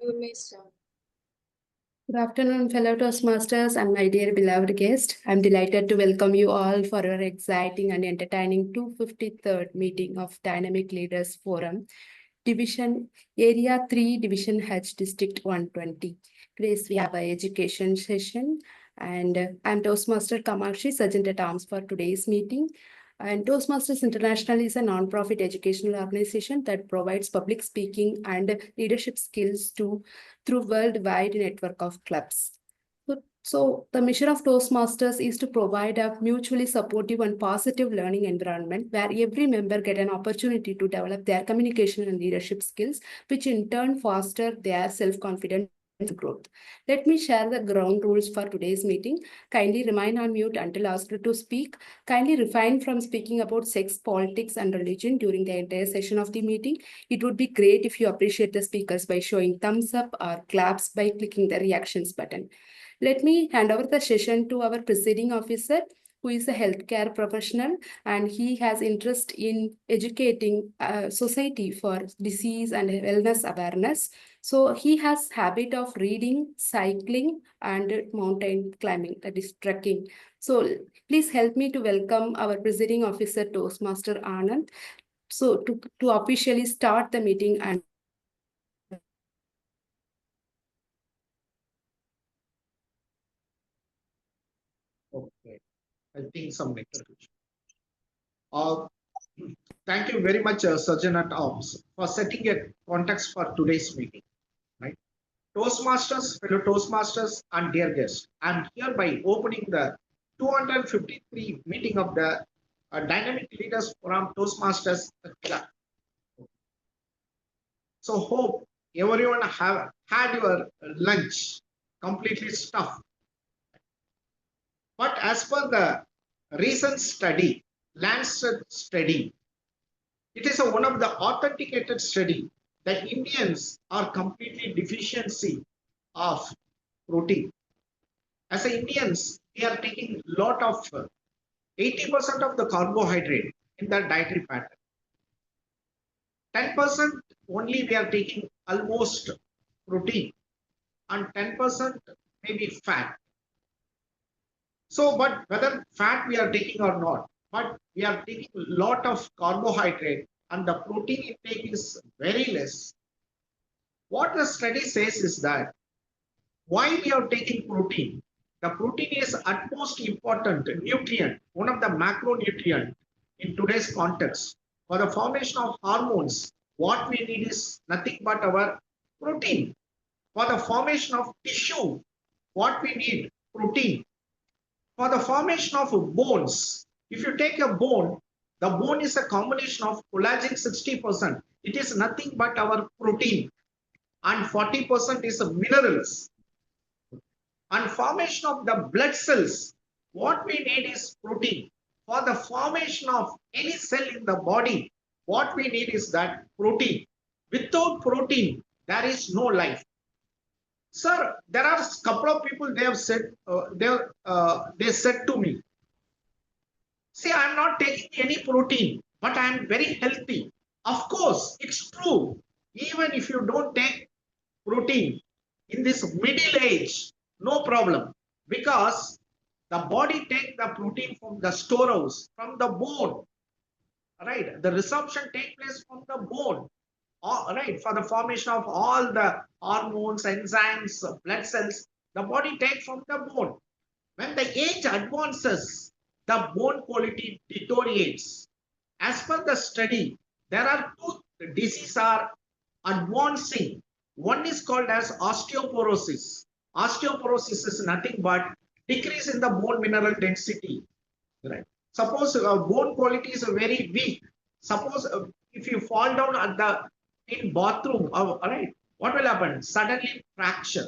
You may start. Good afternoon, fellow Toastmasters and my dear beloved guest. I'm delighted to welcome you all for our exciting and entertaining 253rd meeting of Dynamic Leaders Forum, Division Area 3, Division H, District 120. Today's we have an education session, and I'm Toastmaster Kamakshi, Sergeant at Arms for today's meeting. And Toastmasters International is a non-profit educational organization that provides public speaking and leadership skills through worldwide network of clubs. So the mission of Toastmasters is to provide a mutually supportive and positive learning environment where every member get an opportunity to develop their communication and leadership skills, which in turn foster their self-confidence and growth. Let me share the ground rules for today's meeting. Kindly remain on mute until asked to speak. Kindly refrain from speaking about sex, politics, and religion during the entire session of the meeting. It would be great if you appreciate the speakers by showing thumbs up or claps by clicking the reactions button. Let me hand over the session to our presiding officer, who is a healthcare professional, and he has interest in educating society for disease and wellness awareness. So he has habit of reading, cycling, and mountain climbing, that is trekking. So please help me to welcome our presiding officer, Toastmaster Anand. So to officially start the meeting and Okay, I think some network issue. Thank you very much, Surgeon at Arms, for setting a context for today's meeting. Right, Toastmasters, fellow Toastmasters, and dear guests, I'm hereby opening the 253 meeting of the Dynamic Leaders Forum Toastmasters Club. So hope everyone have had your lunch completely stuffed. But as per the recent study, Lancet study, it is one of the authenticated study that Indians are completely deficiency of protein. As Indians, we are taking lot of 80% of the carbohydrate in the dietary pattern. 10% only we are taking almost protein, and 10% maybe fat. So, but whether fat we are taking or not, but we are taking a lot of carbohydrate and the protein intake is very less. What the study says is that why we are taking protein? The protein is utmost important nutrient, one of the macronutrient in today's context. For the formation of hormones, what we need is nothing but our protein. For the formation of tissue, what we need? Protein. For the formation of bones, if you take a bone, the bone is a combination of collagen 60%. It is nothing but our protein, and 40% is minerals. And formation of the blood cells, what we need is protein. For the formation of any cell in the body, what we need is that protein. Without protein, there is no life. Sir, there are a couple of people they have said they said to me, see, I'm not taking any protein, but I'm very healthy. Of course, it's true. Even if you don't take protein in this middle age, no problem, because the body take the protein from the storehouse, from the bone. Right, the resorption take place from the bone. All right, for the formation of all the hormones, enzymes, blood cells, the body takes from the bone. When the age advances, the bone quality deteriorates. As per the study, there are two diseases are advancing. One is called as osteoporosis. Osteoporosis is nothing but decrease in the bone mineral density. Right. Suppose bone quality is very weak. Suppose if you fall down at the in bathroom, right, what will happen? Suddenly fracture.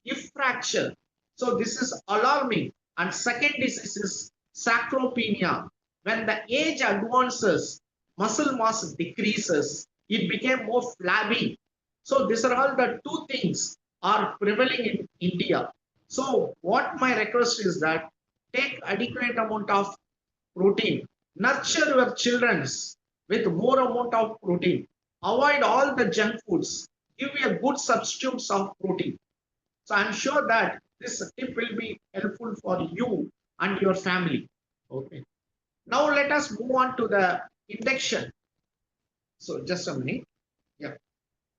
If fracture, so this is alarming. And second disease is sarcopenia. When the age advances, muscle mass decreases. It became more flabby. So these are all the two things are prevailing in India. So what my request is that take adequate amount of protein. Nurture your children with more amount of protein. Avoid all the junk foods. give you a good substitutes of protein. So I'm sure that this tip will be helpful for you and your family. Okay. Now let us move on to the induction. So just a minute. Yeah.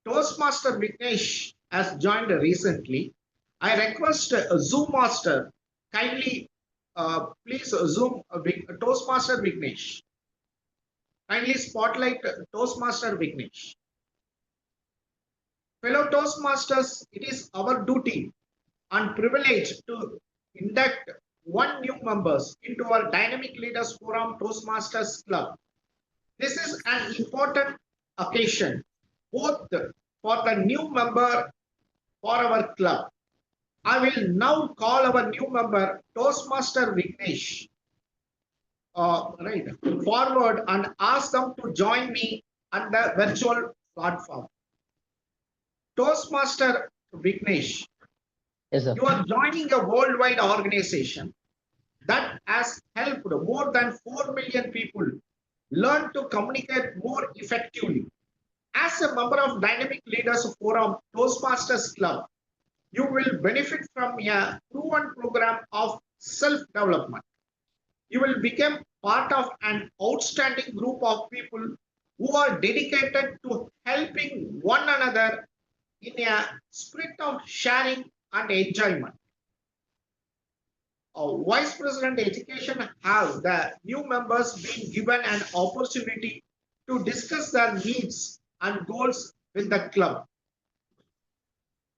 Toastmaster Vignesh has joined recently. I request Zoom Master kindly please Zoom Toastmaster Vignesh. Kindly spotlight Toastmaster Vignesh. Fellow Toastmasters, it is our duty and privilege to induct one new members into our Dynamic Leaders Forum Toastmasters Club. This is an important occasion, both for the new member for our club. I will now call our new member, Toastmaster Vignesh, forward and ask them to join me on the virtual platform. Toastmaster Vignesh, Yes, sir. you are joining a worldwide organization that has helped more than 4 million people learn to communicate more effectively. As a member of Dynamic Leaders Forum Toastmasters Club, you will benefit from a proven program of self-development. You will become part of an outstanding group of people who are dedicated to helping one another in a spirit of sharing and enjoyment. Vice President Education has the new members been given an opportunity to discuss their needs and goals with the club.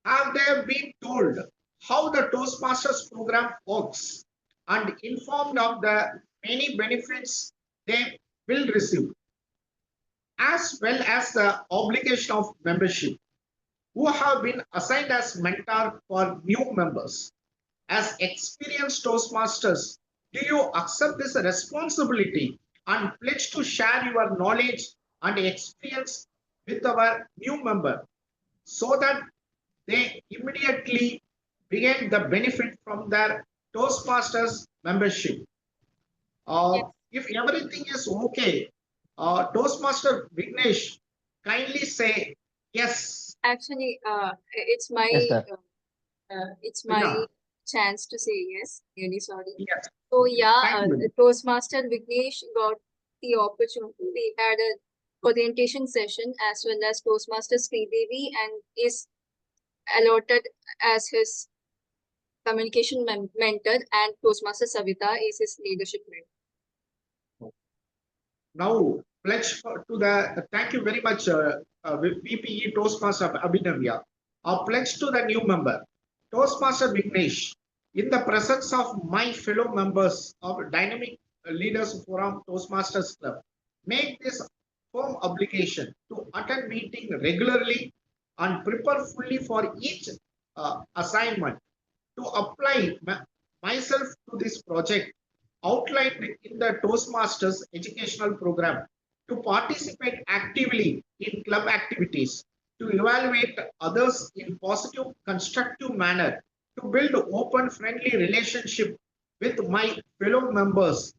Have they been told how the Toastmasters program works and informed of the many benefits they will receive, as well as the obligation of membership, who have been assigned as mentor for new members? As experienced Toastmasters, do you accept this responsibility and pledge to share your knowledge and experience with our new member so that they immediately begin the benefit from their Toastmasters membership? Yes. If everything is okay, Toastmaster Vignesh, kindly say yes. Actually, Yes, sir. it's my Yeah, chance to say yes. Really sorry. yes. So Okay. yeah, Thank you. Toastmaster Vignesh got the opportunity. We had a orientation session as well as Toastmaster Sridevi and is allotted as his communication mentor, and Toastmaster Savita is his leadership mentor. Now pledge to the thank you very much, VPE Toastmaster Abhinavya. Pledge to the new member, Toastmaster Vignesh, in the presence of my fellow members of Dynamic Leaders Forum Toastmasters Club, make this firm obligation to attend meeting regularly and prepare fully for each assignment, to apply myself to this project outlined in the Toastmasters educational program, to participate actively in club activities, to evaluate others in positive, constructive manner, to build open, friendly relationship with my fellow members,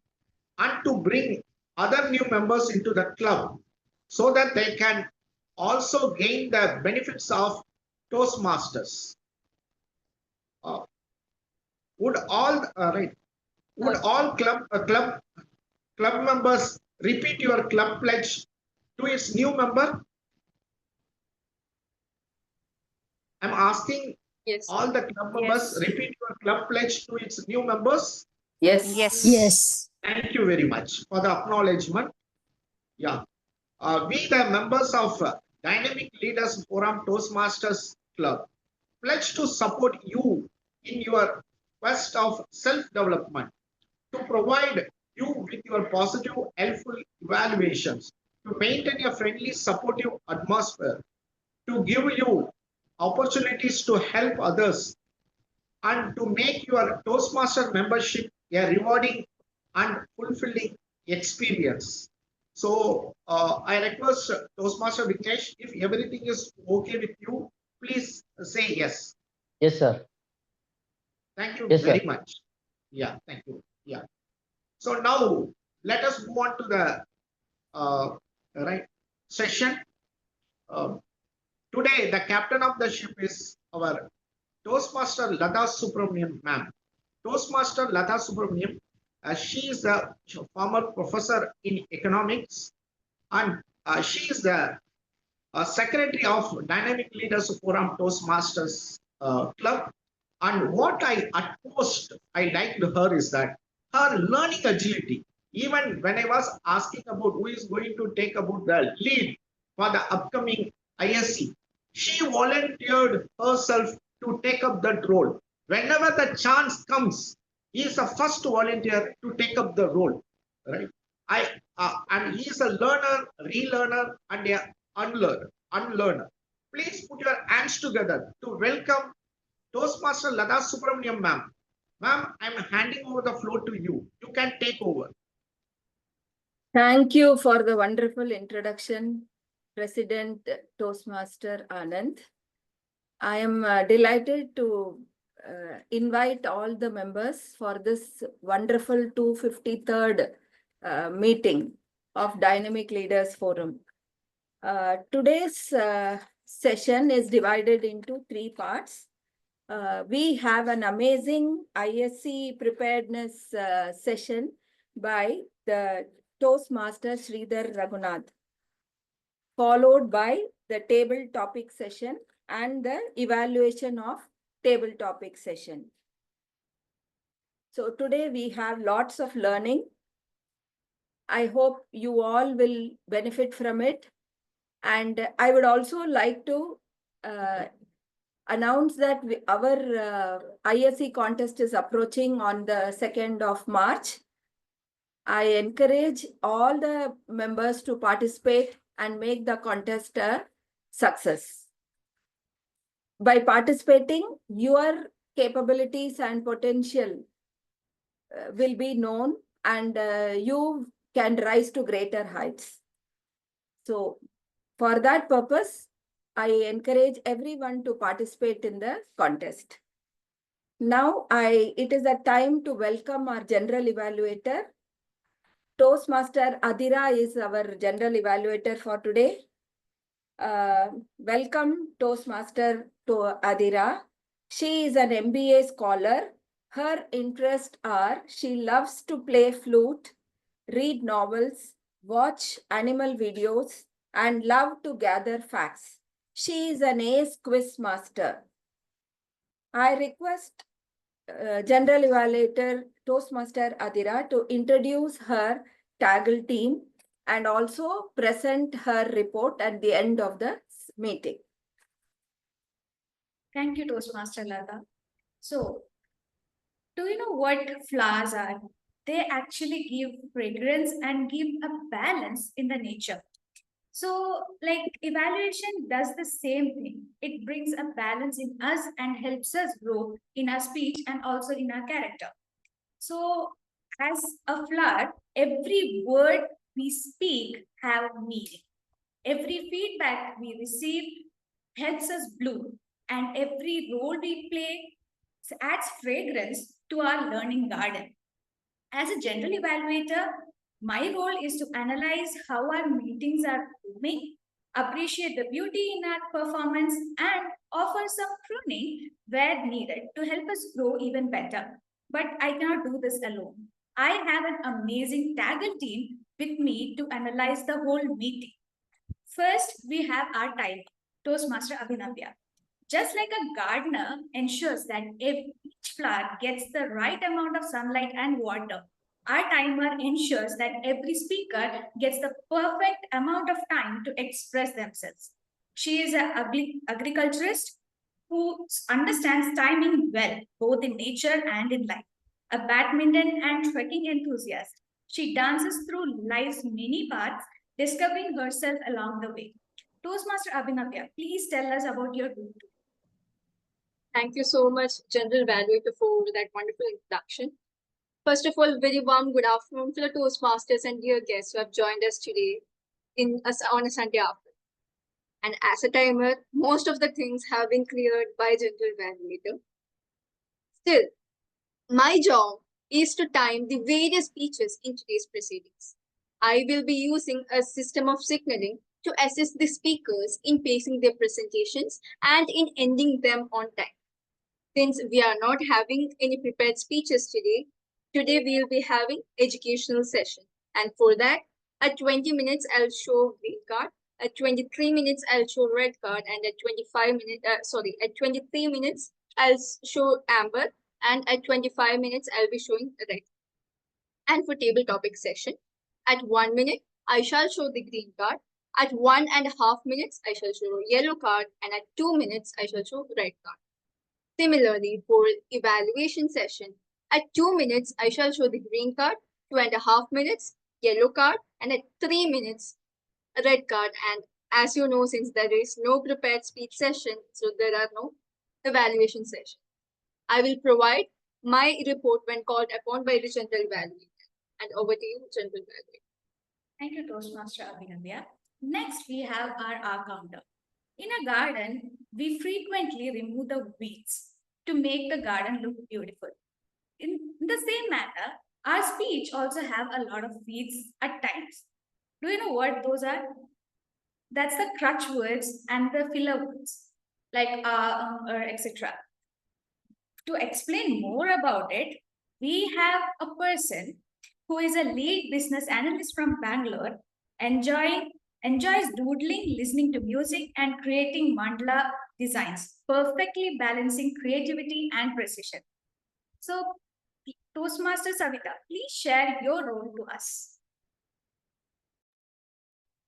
and to bring other new members into the club so that they can also gain the benefits of Toastmasters. Uh, would all right? Would all club members repeat your club pledge to its new member? I'm asking Yes. all the club members Yes. repeat your club pledge to its new members. Yes. Yes. Thank you very much for the acknowledgement. Yeah. We, the members of Dynamic Leaders Forum Toastmasters Club, pledge to support you in your quest of self-development, to provide you with your positive, helpful evaluations, to maintain a friendly, supportive atmosphere, to give you opportunities to help others, and to make your Toastmaster membership a rewarding and fulfilling experience. So I request Toastmaster Vignesh, if everything is okay with you, please say yes. Yes, sir. Thank you Yes, sir. very much. Yeah, thank you. Yeah. So now let us move on to the right session. To Today, the captain of the ship is our Toastmaster Lata Subramaniam ma'am. Toastmaster Lata Subramaniam, she is a former professor in economics, and she is the secretary of Dynamic Leaders Forum Toastmasters Club. And what I utmost I liked her is that her learning agility. Even when I was asking about who is going to take about the lead for the upcoming ISC, she volunteered herself to take up that role. Whenever the chance comes, he is the first volunteer to take up the role, right? And he is a learner, relearner, and a unlearner. Please put your hands together to welcome Toastmaster Lata Subramaniam ma'am. Ma'am, I'm handing over the floor to you. You can take over. Thank you for the wonderful introduction, President Toastmaster Anand. I am delighted to invite all the members for this wonderful 253rd meeting of Dynamic Leaders Forum. Today's session is divided into 3 parts. We have an amazing ISC preparedness session by the Toastmaster Sridhar Ranganathan, followed by the table topic session and the evaluation of table topic session. So today we have lots of learning. I hope you all will benefit from it. And I would also like to announce that our ISC contest is approaching on the 2nd of March. I encourage all the members to participate and make the contest a success. By participating, your capabilities and potential will be known, and you can rise to greater heights. So for that purpose, I encourage everyone to participate in the contest. Now, it is a time to welcome our general evaluator. Toastmaster Adira is our general evaluator for today. Welcome, Toastmaster Adira. She is an MBA scholar. Her interests are she loves to play flute, read novels, watch animal videos, and love to gather facts. She is an ace quiz master. I request General Evaluator Toastmaster Adira to introduce her Taggle team and also present her report at the end of the meeting. Thank you, Toastmaster Lata. So, do you know what flowers are? They actually give fragrance and give a balance in the nature. So, like evaluation does the same thing. It brings a balance in us and helps us grow in our speech and also in our character. So, as a flower, every word we speak have meaning. Every feedback we receive helps us bloom, and every role we play adds fragrance to our learning garden. As a general evaluator, my role is to analyze how our meetings are moving, appreciate the beauty in our performance, and offer some pruning where needed to help us grow even better. But I cannot do this alone. I have an amazing Taggle team with me to analyze the whole meeting. First, we have our timer, Toastmaster Abhinavya. Just like a gardener ensures that each flower gets the right amount of sunlight and water, our timer ensures that every speaker gets the perfect amount of time to express themselves. She is an agriculturist who understands timing well, both in nature and in life. A badminton and trekking enthusiast, she dances through life's many paths, discovering herself along the way. Toastmaster Abhinavya, please tell us about your route. Thank you so much, General Evaluator, for that wonderful introduction. First of all, very warm good afternoon to the Toastmasters and dear guests who have joined us today on a Sunday afternoon. And as a timer, most of the things have been cleared by General Evaluator. Still, my job is to time the various speeches in today's proceedings. I will be using a system of signaling to assist the speakers in pacing their presentations and in ending them on time. Since we are not having any prepared speeches today we will be having educational session. And for that, at 20 minutes, I'll show green card. At 23 minutes, I'll show red card. And at 23 minutes, I'll show amber. And at 25 minutes, I'll be showing red. And for table topic session, at 1 minute, I shall show the green card. At 1.5 minutes, I shall show yellow card. And at 2 minutes, I shall show red card. Similarly, for evaluation session, at 2 minutes, I shall show the green card, 2.5 minutes, yellow card, and at 3 minutes, red card. And as you know, since there is no prepared speech session, so there are no evaluation session. I will provide my report when called upon by the general evaluator. And over to you, general evaluator. Thank you, Toastmaster Abhinandya. Next, we have our R counter. In a garden, we frequently remove the weeds to make the garden look beautiful. In the same manner, our speech also have a lot of weeds at times. Do you know what those are? That's the crutch words and the filler words, like etc. To explain more about it, we have a person who is a lead business analyst from Bangalore, enjoys doodling, listening to music, and creating mandala designs, perfectly balancing creativity and precision. So, Toastmaster Savita, please share your role to us.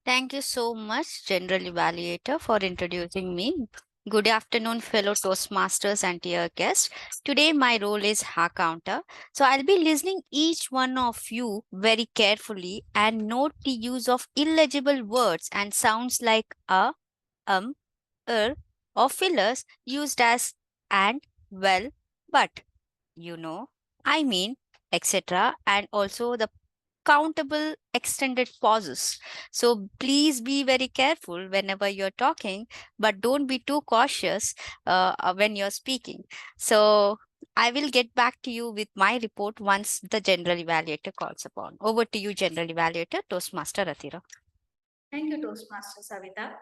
Thank you so much, General Evaluator, for introducing me. Good afternoon, fellow Toastmasters and dear guests. Today, my role is H counter. So, I'll be listening each one of you very carefully and note the use of illegible words and sounds like or fillers used as and, well, but, I mean, etc. and also the countable extended pauses. So please be very careful whenever you're talking, but don't be too cautious when you're speaking. So I will get back to you with my report once the general evaluator calls upon. Over to you, general evaluator, Toastmaster Athira. Thank you, Toastmaster Savita.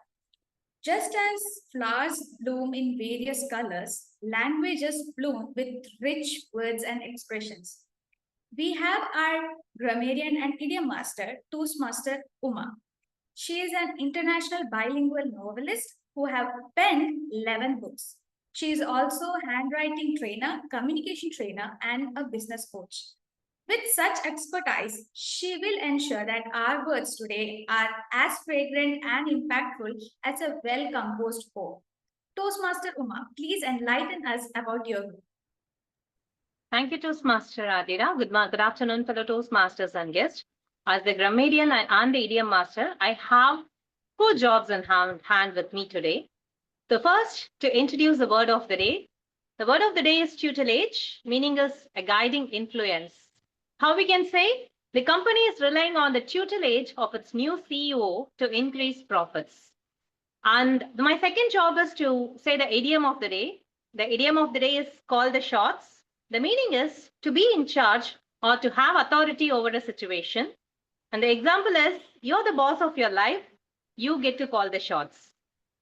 Just as flowers bloom in various colors, languages bloom with rich words and expressions. We have our grammarian and idiom master, Toastmaster Uma. She is an international bilingual novelist who have penned 11 books. She is also a handwriting trainer, communication trainer, and a business coach. With such expertise, she will ensure that our words today are as fragrant and impactful as a well-composed poem. Toastmaster Uma, please enlighten us about your group. Thank you, Toastmaster Adira. Good afternoon, fellow Toastmasters and guests. As the grammarian and the idiom master, I have 4 jobs in hand with me today. The first, to introduce the word of the day. The word of the day is tutelage, meaning is a guiding influence. How we can say? The company is relying on the tutelage of its new CEO to increase profits. And my second job is to say the idiom of the day. The idiom of the day is called the shots. The meaning is to be in charge or to have authority over a situation. And the example is, you're the boss of your life, you get to call the shots.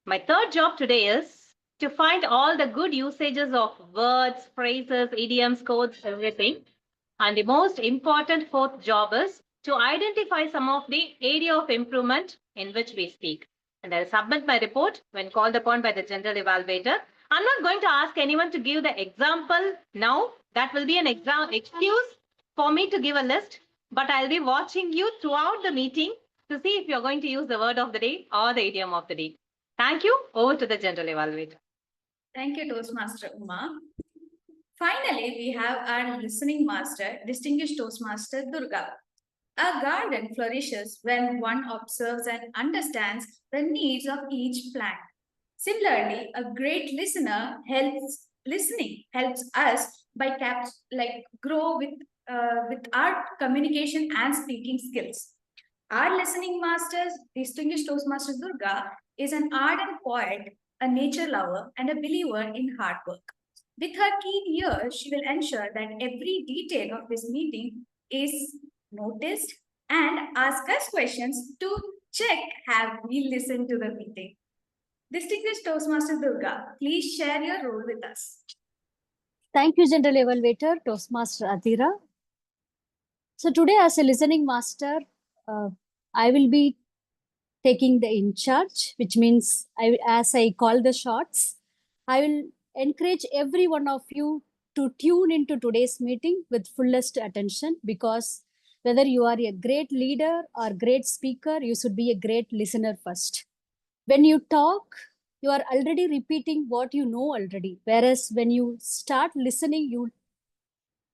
My third job today is to find all the good usages of words, phrases, idioms, codes, everything. And the most important 4th job is to identify some of the area of improvement in which we speak. And I'll submit my report when called upon by the general evaluator. I'm not going to ask anyone to give the example now. That will be an excuse for me to give a list. But I'll be watching you throughout the meeting to see if you're going to use the word of the day or the idiom of the day. Thank you. Over to the general evaluator. Thank you, Toastmaster Uma. Finally, we have our listening master, distinguished Toastmaster Durga. A garden flourishes when one observes and understands the needs of each plant. Similarly, a great listener helps us by grow with our communication and speaking skills. Our listening masters, distinguished Toastmaster Durga, is an ardent poet, a nature lover, and a believer in hard work. With her keen ears, she will ensure that every detail of this meeting is noticed and ask us questions to check, have we listened to the meeting? Distinguished Toastmaster Durga, please share your role with us. Thank you, General Evaluator, Toastmaster Adira. So today as a listening master, I will be taking the in charge, which means as I call the shots, I will encourage every one of you to tune into today's meeting with fullest attention, because whether you are a great leader or great speaker, you should be a great listener first. When you talk, you are already repeating what you know already. Whereas when you start listening, you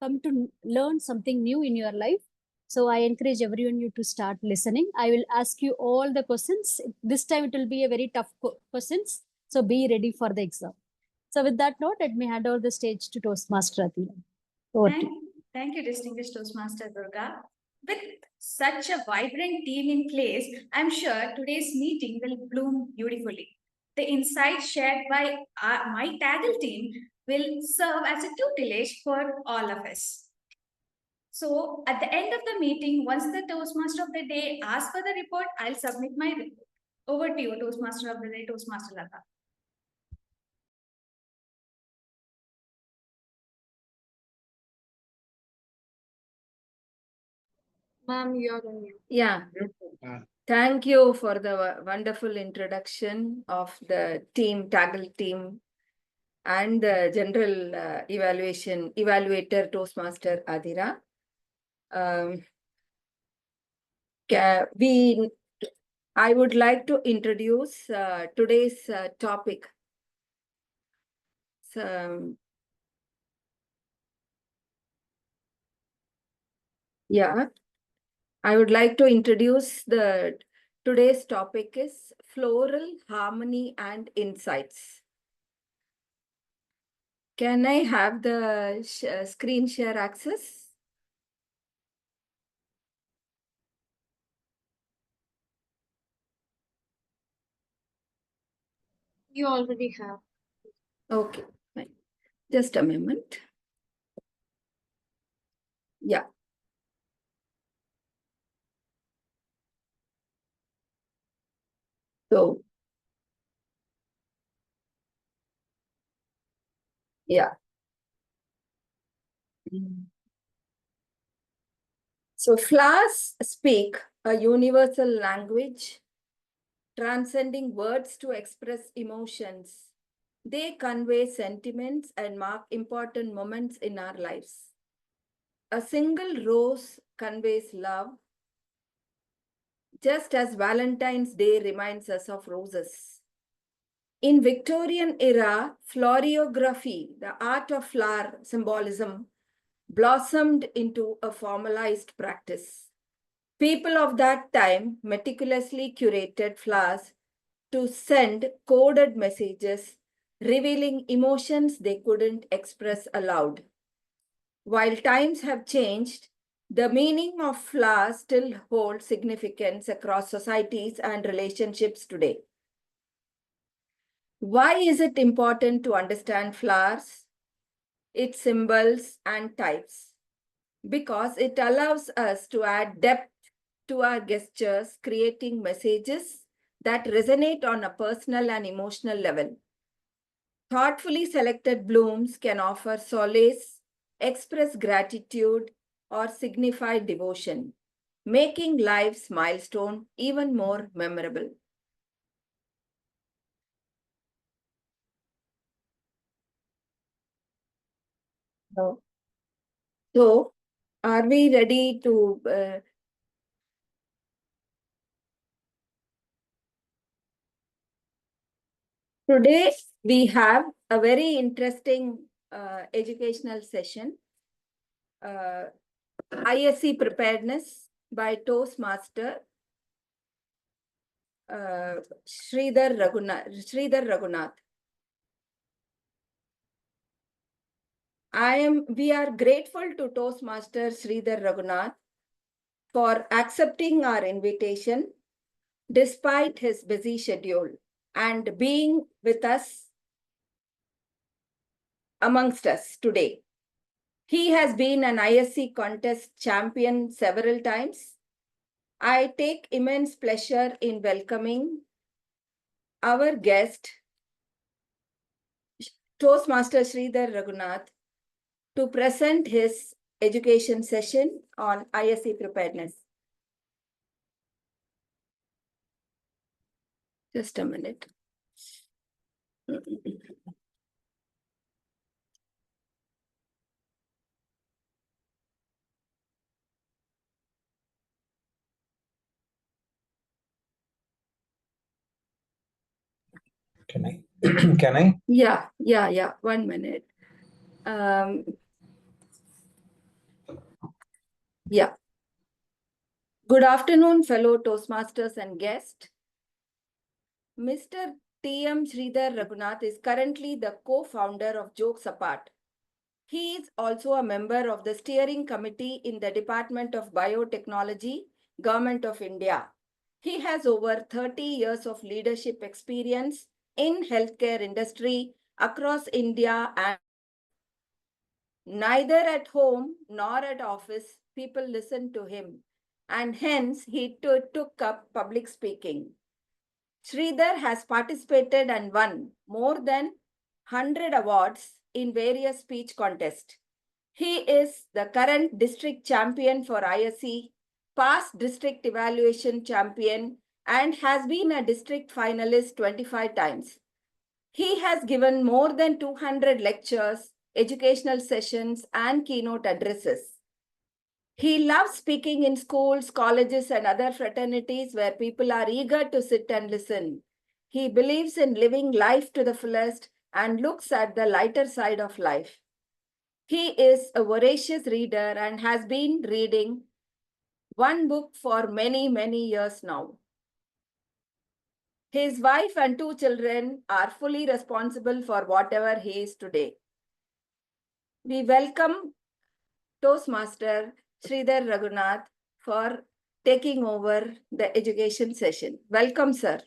come to learn something new in your life. So I encourage everyone you to start listening. I will ask you all the questions. This time it will be a very tough questions. So be ready for the exam. So with that note, let me hand over the stage to Toastmaster Athena. Thank you, distinguished Toastmaster Durga. With such a vibrant team in place, I'm sure today's meeting will bloom beautifully. The insights shared by my Taggle team will serve as a tutelage for all of us. So at the end of the meeting, once the Toastmaster of the day asks for the report, I'll submit my report. Over to you, Toastmaster of the day, Toastmaster Lata. Ma'am, you're on mute. Yeah. Thank you for the wonderful introduction of the team, Taggle team, and the general evaluator, Toastmaster Adira. I would like to introduce today's topic. So, yeah, I would like to introduce today's topic is floral harmony and insights. Can I have the screen share access? You already have. Okay, fine. Just a moment. Yeah. So, yeah. So flowers speak a universal language, transcending words to express emotions. They convey sentiments and mark important moments in our lives. A single rose conveys love, just as Valentine's Day reminds us of roses. In Victorian era, florography, the art of flower symbolism, blossomed into a formalized practice. People of that time meticulously curated flowers to send coded messages, revealing emotions they couldn't express aloud. While times have changed, the meaning of flowers still holds significance across societies and relationships today. Why is it important to understand flowers, its symbols and types? Because it allows us to add depth to our gestures, creating messages that resonate on a personal and emotional level. Thoughtfully selected blooms can offer solace, express gratitude, or signify devotion, making life's milestone even more memorable. So, are we ready to today we have a very interesting educational session. ISC preparedness by Toastmaster Sridhar Raghunath. We are grateful to Toastmaster Sridhar Raghunath for accepting our invitation despite his busy schedule and being with us amongst us today. He has been an ISC contest champion several times I take immense pleasure in welcoming our guest, Toastmaster Sridhar Raghunath, to present his education session on ISC preparedness. Just a minute. Can I? Can I? Yeah. 1 minute. Yeah. Good afternoon, fellow Toastmasters and guests. Mr. T.M. Sridhar Raghunath is currently the co-founder of Jokes Apart. He is also a member of the steering committee in the Department of Biotechnology, Government of India. He has over 30 years of leadership experience in healthcare industry across India, and neither at home nor at office people listen to him, and hence he took up public speaking. Sridhar has participated and won more than 100 awards in various speech contests. He is the current district champion for ISC, past district evaluation champion, and has been a district finalist 25 times. He has given more than 200 lectures, educational sessions, and keynote addresses. He loves speaking in schools, colleges, and other fraternities where people are eager to sit and listen. He believes in living life to the fullest and looks at the lighter side of life. He is a voracious reader and has been reading one book for many, many years now. His wife and 2 children are fully responsible for whatever he is today. We welcome Toastmaster Sridhar Raghunath for taking over the education session. Welcome, sir.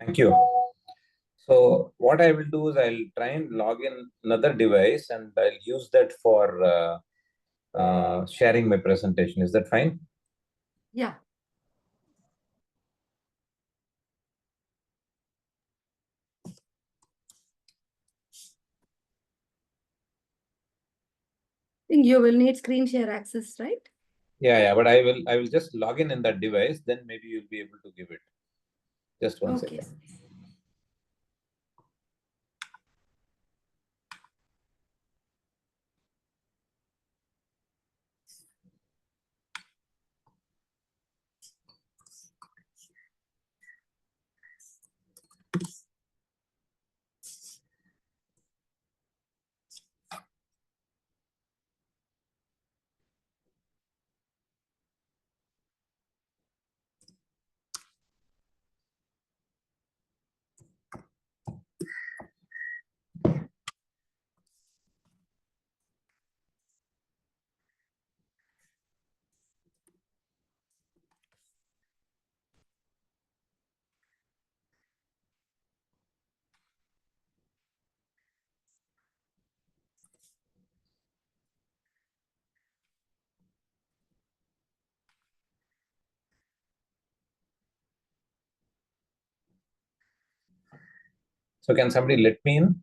Thank you. So what I will do is I'll try and log in another device and I'll use that for sharing my presentation. Is that fine? Yeah. I think you will need screen share access, right? Yeah, but I will just log in that device, then maybe you'll be able to give it. Just one second. So can somebody let me in?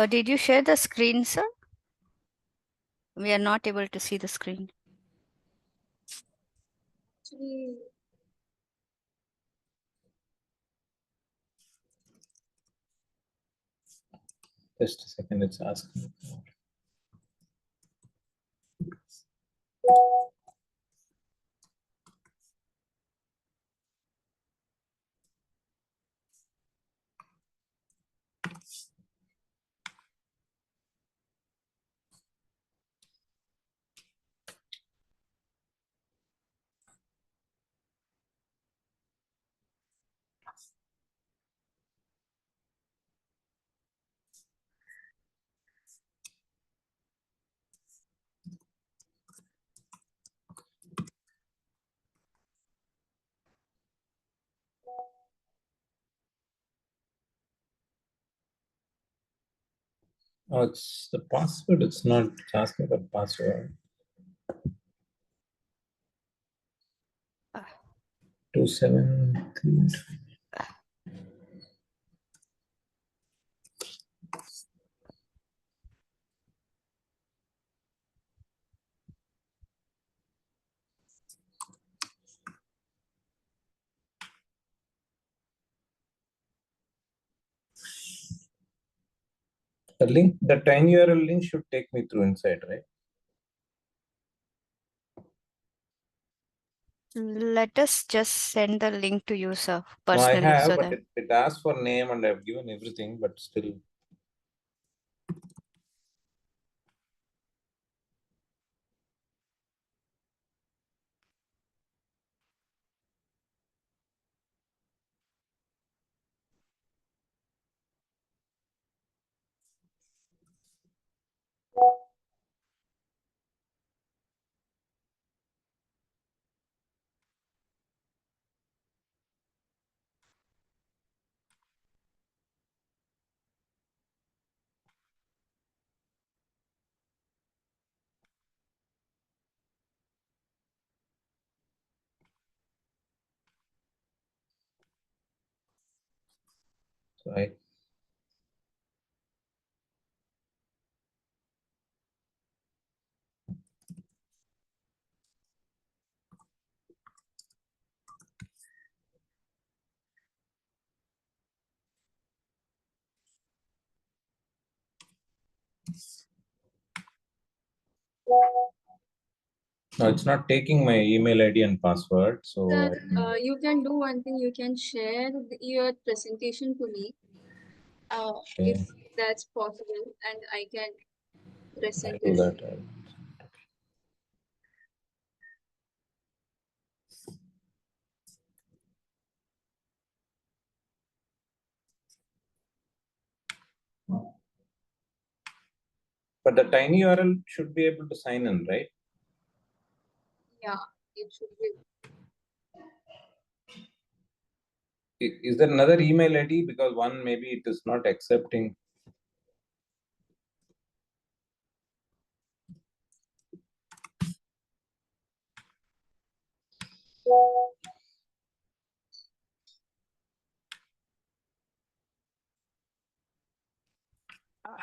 Did you share the screen, sir? We are not able to see the screen. Actually, Just a second, it's asking. Oh, it's the password. It's not asking for password. 273. The link, the tiny URL link should take me through inside, right? Let us just send the link to you, sir, No, I personally. have, So but that it asks for name and I've given everything, but still. So I No, it's not taking my email ID and password. So Sir, you can do one thing. You can share your presentation to me, if that's possible, and I can I'll present do it. that. But the tiny URL should be able to sign in, right? Yeah, it should be. Is there another email ID? Because one maybe it is not accepting.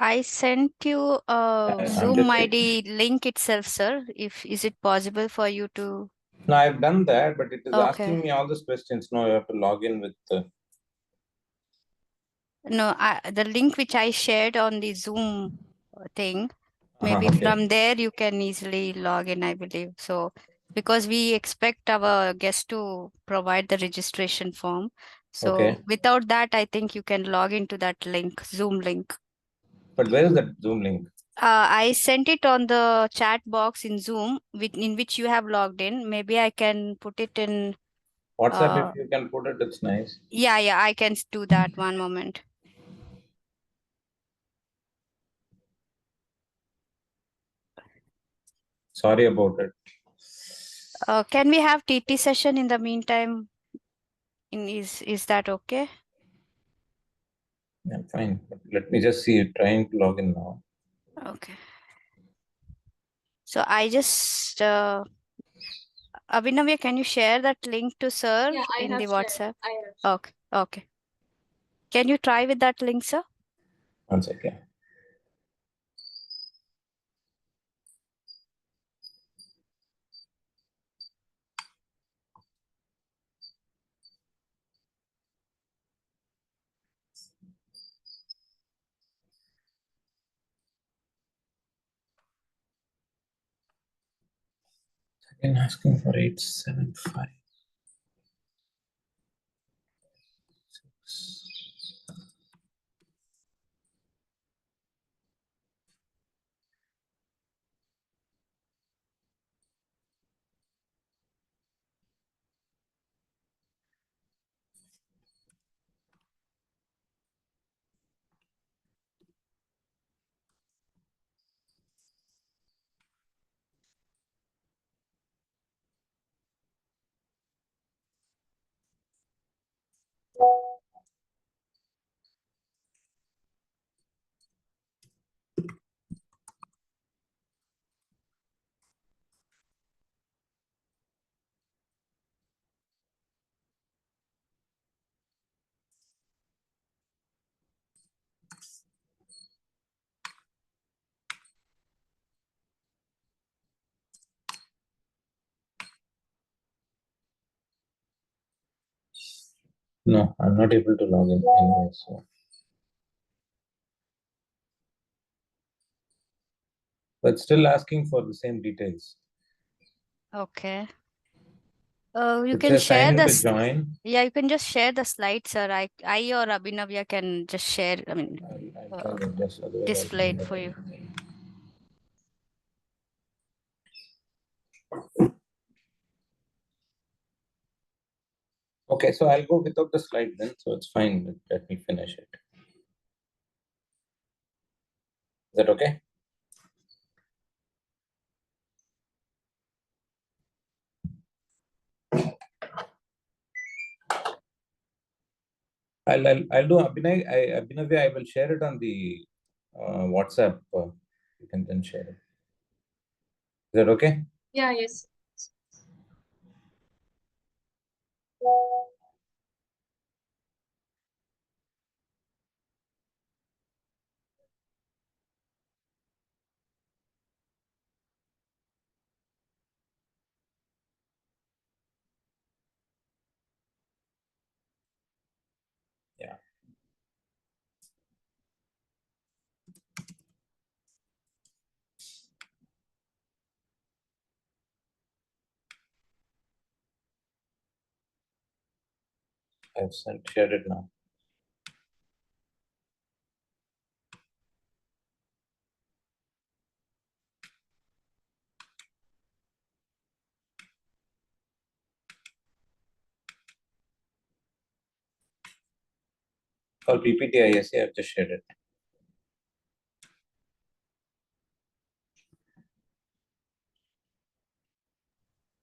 I sent you a I'm Zoom just ID link itself, sir. If is it possible for you to? No, I've done that, but it is Okay. asking me all these questions. No, you have to log in with. No, the link which I shared on the Zoom thing, maybe okay. from there you can easily log in, I believe. So, because we expect our guests to provide the registration form. So, Okay. without that, I think you can log into that link, Zoom link. But where is that Zoom link? I sent it on the chat box in Zoom, in which you have logged in. Maybe I can put it in. WhatsApp, if you can put it, it's nice. Yeah, I can do that. One moment. Sorry about it. Can we have TT session in the meantime? Is that okay? Yeah, fine. But let me just see. Trying to log in now. Okay. So I just Abhinavya, can you share that link to sir Yeah, I in have the shared. WhatsApp? I have. Okay. Okay. Can you try with that link, sir? One second. Again, asking for 875. No, I'm not able to log in anyway. So, but still asking for the same details. Okay. You It can says share sign in to this. join. Yeah, you can just share the slide, sir. I or Abhinavya can just share, I'll try my best, otherwise I'll display come it for back. you. Okay, so I'll go without the slide then. So it's fine. Let me finish it. Is that okay? I'll do Abhinavya, I will share it on the WhatsApp. You can then share it. Is that okay? Yeah, yes. Yeah. I've shared it now. For PPT ISC, I've just shared it.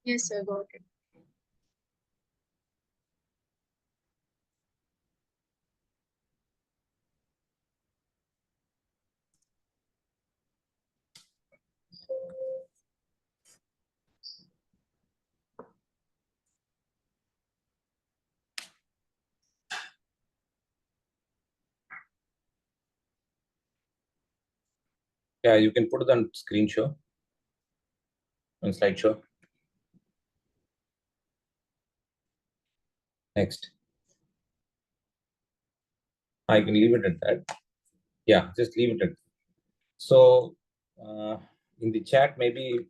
Yes, sir, got it. Yeah, you can put it on screen show, on slideshow. Next. I can leave it at that. Yeah, just leave it at that. So in the chat, maybe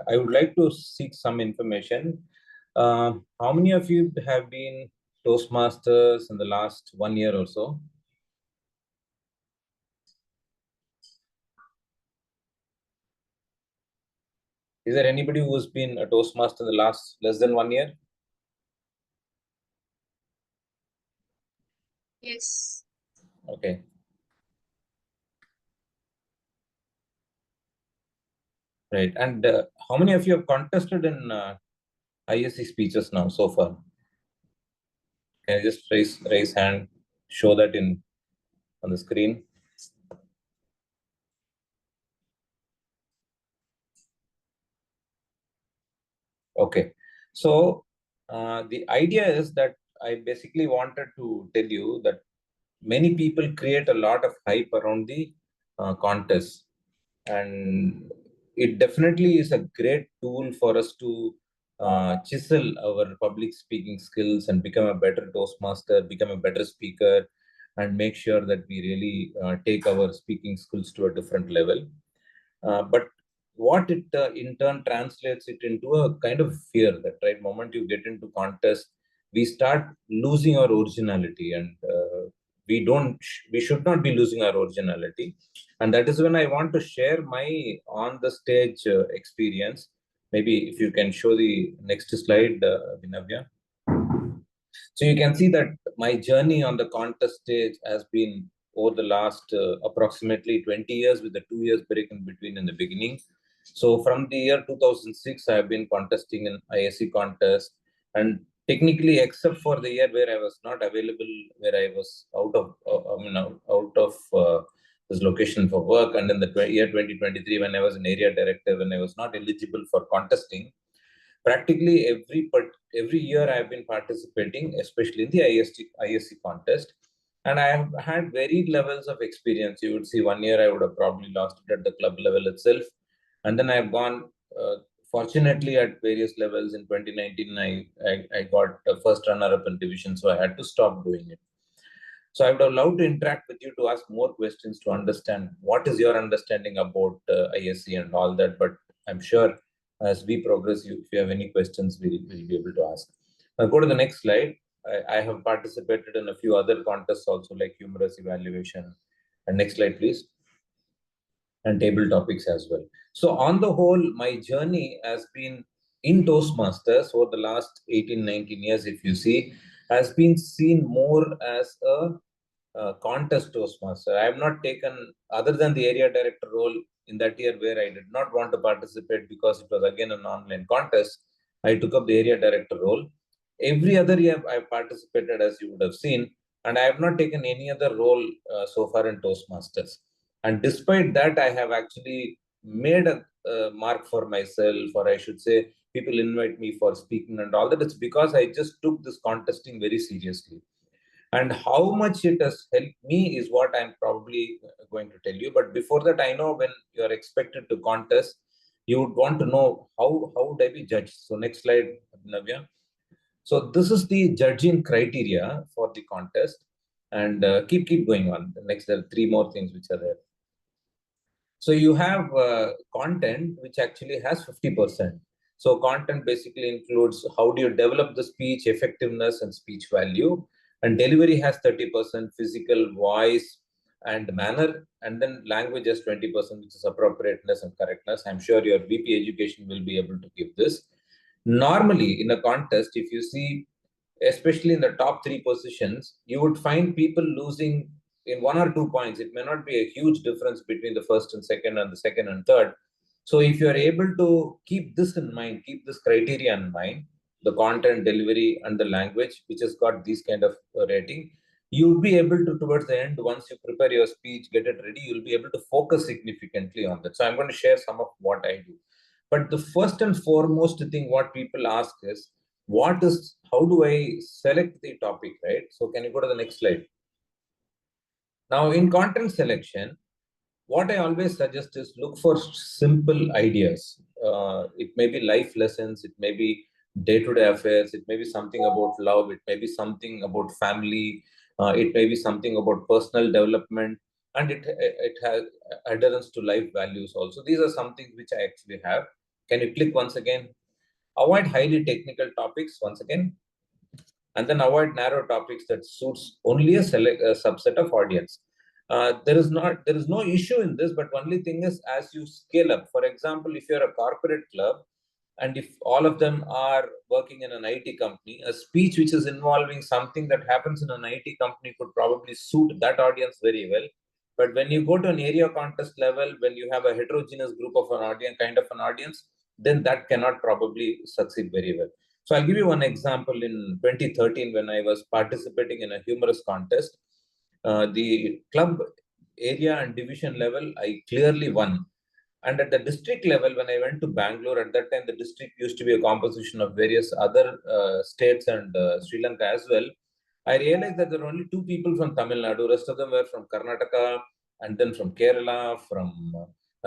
I would like to seek some information. How many of you have been Toastmasters in the last 1 year or so? Is there anybody who has been a Toastmaster in the last less than 1 year? Yes. Okay. Right. And how many of you have contested in ISC speeches now so far? Can you just raise hand, show that on the screen? Okay. So the idea is that I basically wanted to tell you that many people create a lot of hype around the contest, and it definitely is a great tool for us to chisel our public speaking skills and become a better Toastmaster, become a better speaker, and make sure that we really take our speaking skills to a different level. But what it in turn translates it into a kind of fear that right moment you get into contest, we start losing our originality, and we should not be losing our originality. And that is when I want to share my on the stage experience. Maybe if you can show the next slide, Vinavya. So you can see that my journey on the contest stage has been over the last approximately 20 years, with the 2 years break in between in the beginning. So from the year 2006, I have been contesting in ISC contest, and technically, except for the year where I was not available, where I was out of this location for work, and in the year 2023, when I was an area director, when I was not eligible for contesting, practically every year I've been participating, especially in the ISC contest, and I have had varied levels of experience. You would see 1 year I would have probably lost it at the club level itself, and then I've gone fortunately at various levels in 2019, I got the first runner-up in division, so I had to stop doing it. So I would have loved to interact with you to ask more questions to understand what is your understanding about ISC and all that. But I'm sure as we progress, if you have any questions, we'll be able to ask. Now go to the next slide. I have participated in a few other contests also, like humorous evaluation. And next slide, please. And table topics as well. So on the whole, my journey has been in Toastmasters for the last 18, 19 years, if you see, has been seen more as a contest Toastmaster. I have not taken, other than the area director role in that year where I did not want to participate because it was again an online contest, I took up the area director role. Every other year I participated, as you would have seen, and I have not taken any other role so far in Toastmasters. And despite that, I have actually made a mark for myself, or I should say, people invite me for speaking and all that. It's because I just took this contesting very seriously. And how much it has helped me is what I'm probably going to tell you. But before that, I know when you're expected to contest, you would want to know how would I be judged. So next slide, Navya. So this is the judging criteria for the contest. And keep going on. Next, there are 3 more things which are there. So you have content which actually has 50%. So content basically includes how do you develop the speech, effectiveness, and speech value. And delivery has 30%, physical, voice, and manner. And then language has 20%, which is appropriateness and correctness. I'm sure your VP education will be able to give this. Normally, in a contest, if you see, especially in the top 3 positions, you would find people losing in 1 or 2 points. It may not be a huge difference between the first and second and the second and third. So if you are able to keep this in mind, keep this criteria in mind, the content, delivery, and the language, which has got these kind of rating, you'll be able to, towards the end, once you prepare your speech, get it ready, you'll be able to focus significantly on that. So I'm going to share some of what I do. But the first and foremost thing what people ask is, how do I select the topic, right? So can you go to the next slide? Now in content selection, what I always suggest is look for simple ideas. It may be life lessons, it may be day-to-day affairs, it may be something about love, it may be something about family, it may be something about personal development, and it has adherence to life values also. These are some things which I actually have. Can you click once again? Avoid highly technical topics once again, and then avoid narrow topics that suits only a subset of audience. There is no issue in this, but only thing is, as you scale up, for example, if you're a corporate club, and if all of them are working in an IT company, a speech which is involving something that happens in an IT company could probably suit that audience very well. But when you go to an area contest level, when you have a heterogeneous group of an audience, kind of an audience, then that cannot probably succeed very well. So I'll give you one example. In 2013, when I was participating in a humorous contest, the club area and division level, I clearly won. And at the district level, when I went to Bangalore, at that time, the district used to be a composition of various other states and Sri Lanka as well. I realized that there were only 2 people from Tamil Nadu. Rest of them were from Karnataka, and then from Kerala, from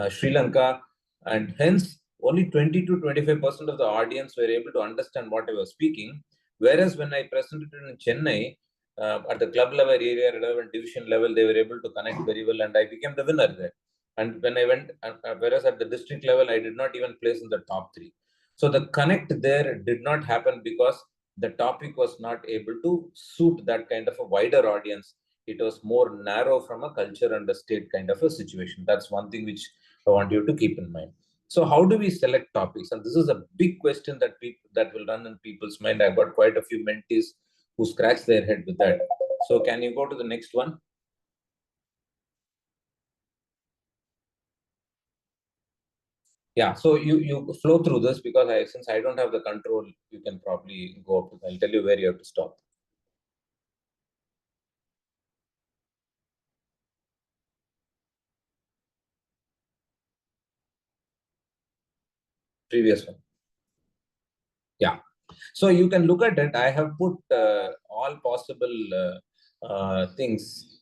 Sri Lanka. And hence, only 20 to 25% of the audience were able to understand what I was speaking. Whereas when I presented it in Chennai, at the club level, area level, division level, they were able to connect very well, and I became the winner there. And when I went, whereas at the district level, I did not even place in the top 3. So the connect there did not happen because the topic was not able to suit that kind of a wider audience. It was more narrow from a culture and a state kind of a situation. That's one thing which I want you to keep in mind. So how do we select topics? And this is a big question that will run in people's mind. I've got quite a few mentees who scratch their head with that. So can you go to the next one? Yeah, so you flow through this because since I don't have the control, you can probably go up to, I'll tell you where you have to stop. Previous one. Yeah. So you can look at it. I have put all possible things,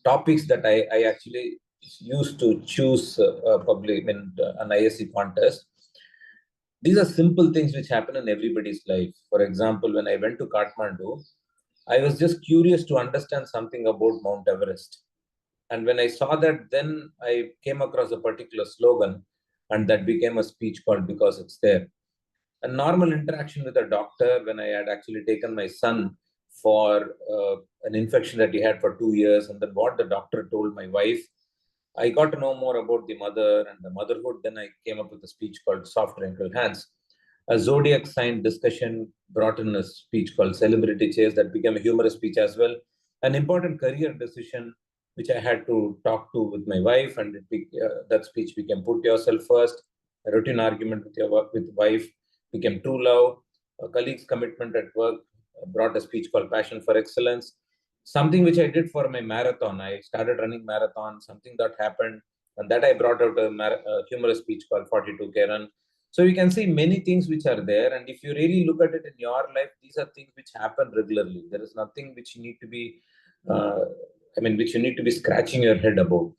topics that I actually used to choose public in an ISC contest. These are simple things which happen in everybody's life. For example, when I went to Kathmandu, I was just curious to understand something about Mount Everest. And when I saw that, then I came across a particular slogan, and that became a speech called Because It's There. A normal interaction with a doctor, when I had actually taken my son for an infection that he had for 2 years, and then what the doctor told my wife, I got to know more about the mother and the motherhood. Then I came up with a speech called Soft Wrinkled Hands. A zodiac sign discussion brought in a speech called Celebrity Chase that became a humorous speech as well. An important career decision which I had to talk to with my wife, and that speech became Put Yourself First. A routine argument with wife became True Love. A colleague's commitment at work brought a speech called Passion for Excellence. Something which I did for my marathon. I started running marathon, something that happened, and that I brought out a humorous speech called 42K Run. So you can see many things which are there. And if you really look at it in your life, these are things which happen regularly. There is nothing which you need to be, which you need to be scratching your head about.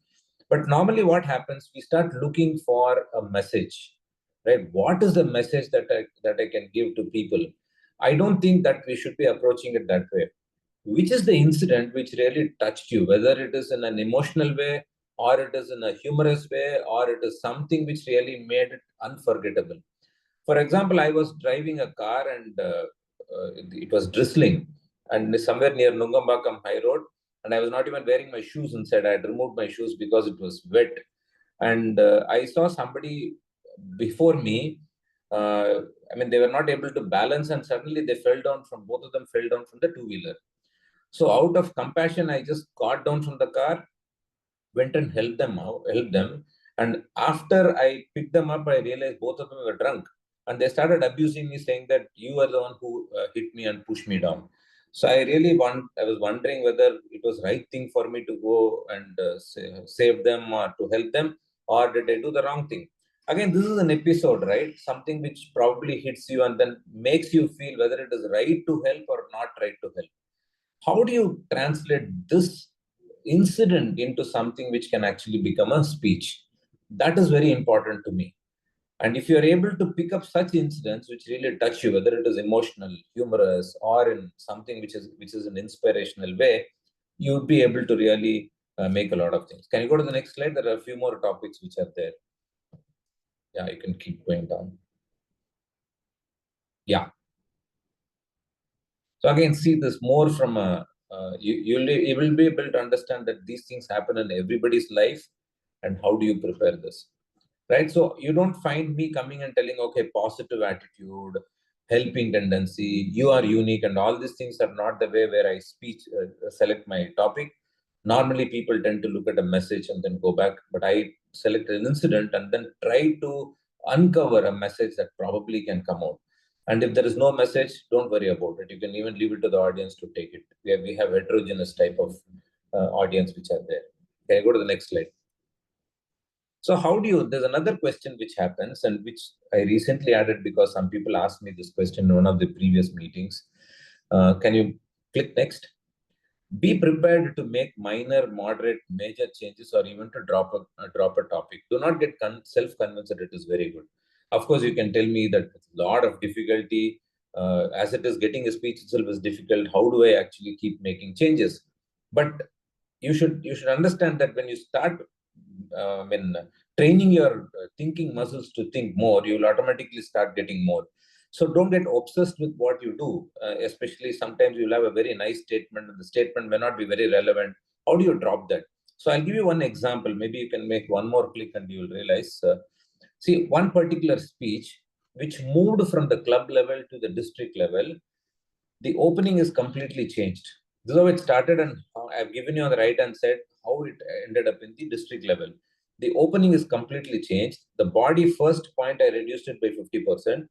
But normally what happens, we start looking for a message, right? What is the message that I can give to people? I don't think that we should be approaching it that way. Which is the incident which really touched you, whether it is in an emotional way, or it is in a humorous way, or it is something which really made it unforgettable. For example, I was driving a car and it was drizzling, and somewhere near Nungambakam High Road, and I was not even wearing my shoes inside. I had removed my shoes because it was wet. And I saw somebody before me. They were not able to balance, and suddenly they fell down both of them fell down from the two-wheeler. So out of compassion, I just got down from the car, went and helped them. And after I picked them up, I realized both of them were drunk. And they started abusing me, saying that you were the one who hit me and pushed me down. So I was wondering whether it was right thing for me to go and save them or to help them, or did I do the wrong thing? Again, this is an episode, right? Something which probably hits you and then makes you feel whether it is right to help or not right to help. How do you translate this incident into something which can actually become a speech? That is very important to me. And if you're able to pick up such incidents which really touch you, whether it is emotional, humorous, or in something which is an inspirational way, you would be able to really make a lot of things. Can you go to the next slide? There are a few more topics which are there. Yeah, you can keep going down. Yeah. So again, see this more from you will be able to understand that these things happen in everybody's life, and how do you prepare this, right? So you don't find me coming and telling, okay, positive attitude, helping tendency, you are unique, and all these things are not the way where I select my topic. Normally, people tend to look at a message and then go back, but I select an incident and then try to uncover a message that probably can come out. And if there is no message, don't worry about it. You can even leave it to the audience to take it. We have heterogeneous type of audience which are there. Can you go to the next slide? So there's another question which happens, and which I recently added because some people asked me this question in one of the previous meetings. Can you click next? Be prepared to make minor, moderate, major changes, or even to drop a topic. Do not get self-convinced that it is very good. Of course, you can tell me that it's a lot of difficulty. As it is, getting a speech itself is difficult. How do I actually keep making changes? But you should understand that when you start training your thinking muscles to think more, you will automatically start getting more. So don't get obsessed with what you do, especially sometimes you'll have a very nice statement and the statement may not be very relevant. How do you drop that? So I'll give you one example. Maybe you can make one more click and you will realize. See, one particular speech which moved from the club level to the district level, the opening is completely changed. This is how it started, and I've given you on the right hand side how it ended up in the district level. The opening is completely changed. The body first point, I reduced it by 50%.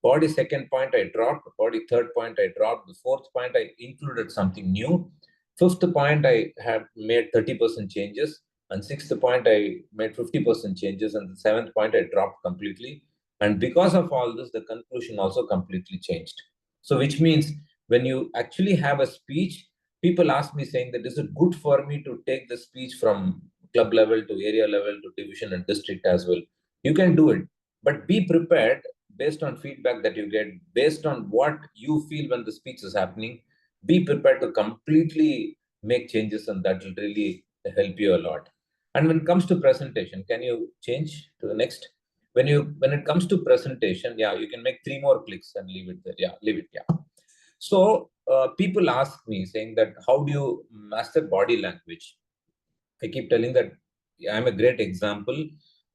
Body second point, I dropped. Body third point, I dropped. The fourth point, I included something new. Fifth point, I have made 30% changes. And sixth point, I made 50% changes. And the seventh point, I dropped completely. And because of all this, the conclusion also completely changed. So which means when you actually have a speech, people ask me saying that, is it good for me to take the speech from club level to area level to division and district as well? You can do it, but be prepared, based on feedback that you get, based on what you feel when the speech is happening, be prepared to completely make changes, and that will really help you a lot. And when it comes to presentation, can you change to the next? When it comes to presentation, yeah, you can make 3 more clicks and leave it there. Yeah, leave it. Yeah. So people ask me saying that, how do you master body language? I keep telling that I'm a great example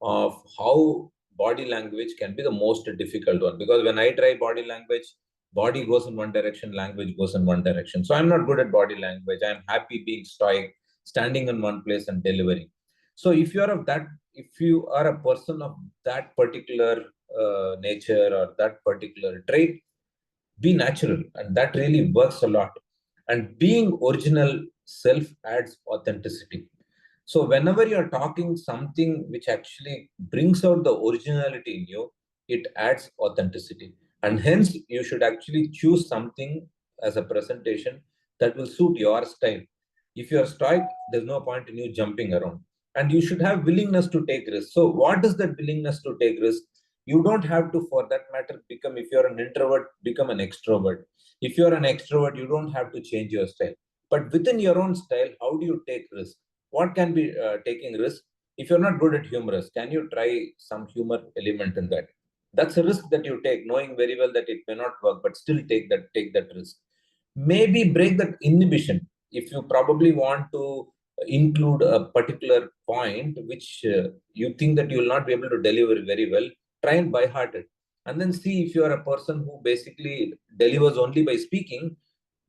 of how body language can be the most difficult one, because when I try body language, body goes in one direction, language goes in one direction. So I'm not good at body language. I'm happy being stoic, standing in one place and delivering. So if you are a person of that particular nature or that particular trait, be natural, and that really works a lot. And being original self adds authenticity. So whenever you're talking something which actually brings out the originality in you, it adds authenticity. And hence you should actually choose something as a presentation that will suit your style. If you're stoic, there's no point in you jumping around. And you should have willingness to take risks. So what is that willingness to take risks? You don't have to, for that matter, become, if you're an introvert, become an extrovert. If you're an extrovert, you don't have to change your style. But within your own style, how do you take risks? What can be taking risk? If you're not good at humorous, can you try some humor element in that? That's a risk that you take, knowing very well that it may not work, but still take that risk. Maybe break that inhibition. If you probably want to include a particular point which you think that you will not be able to deliver very well, try and by heart it. And then see if you are a person who basically delivers only by speaking,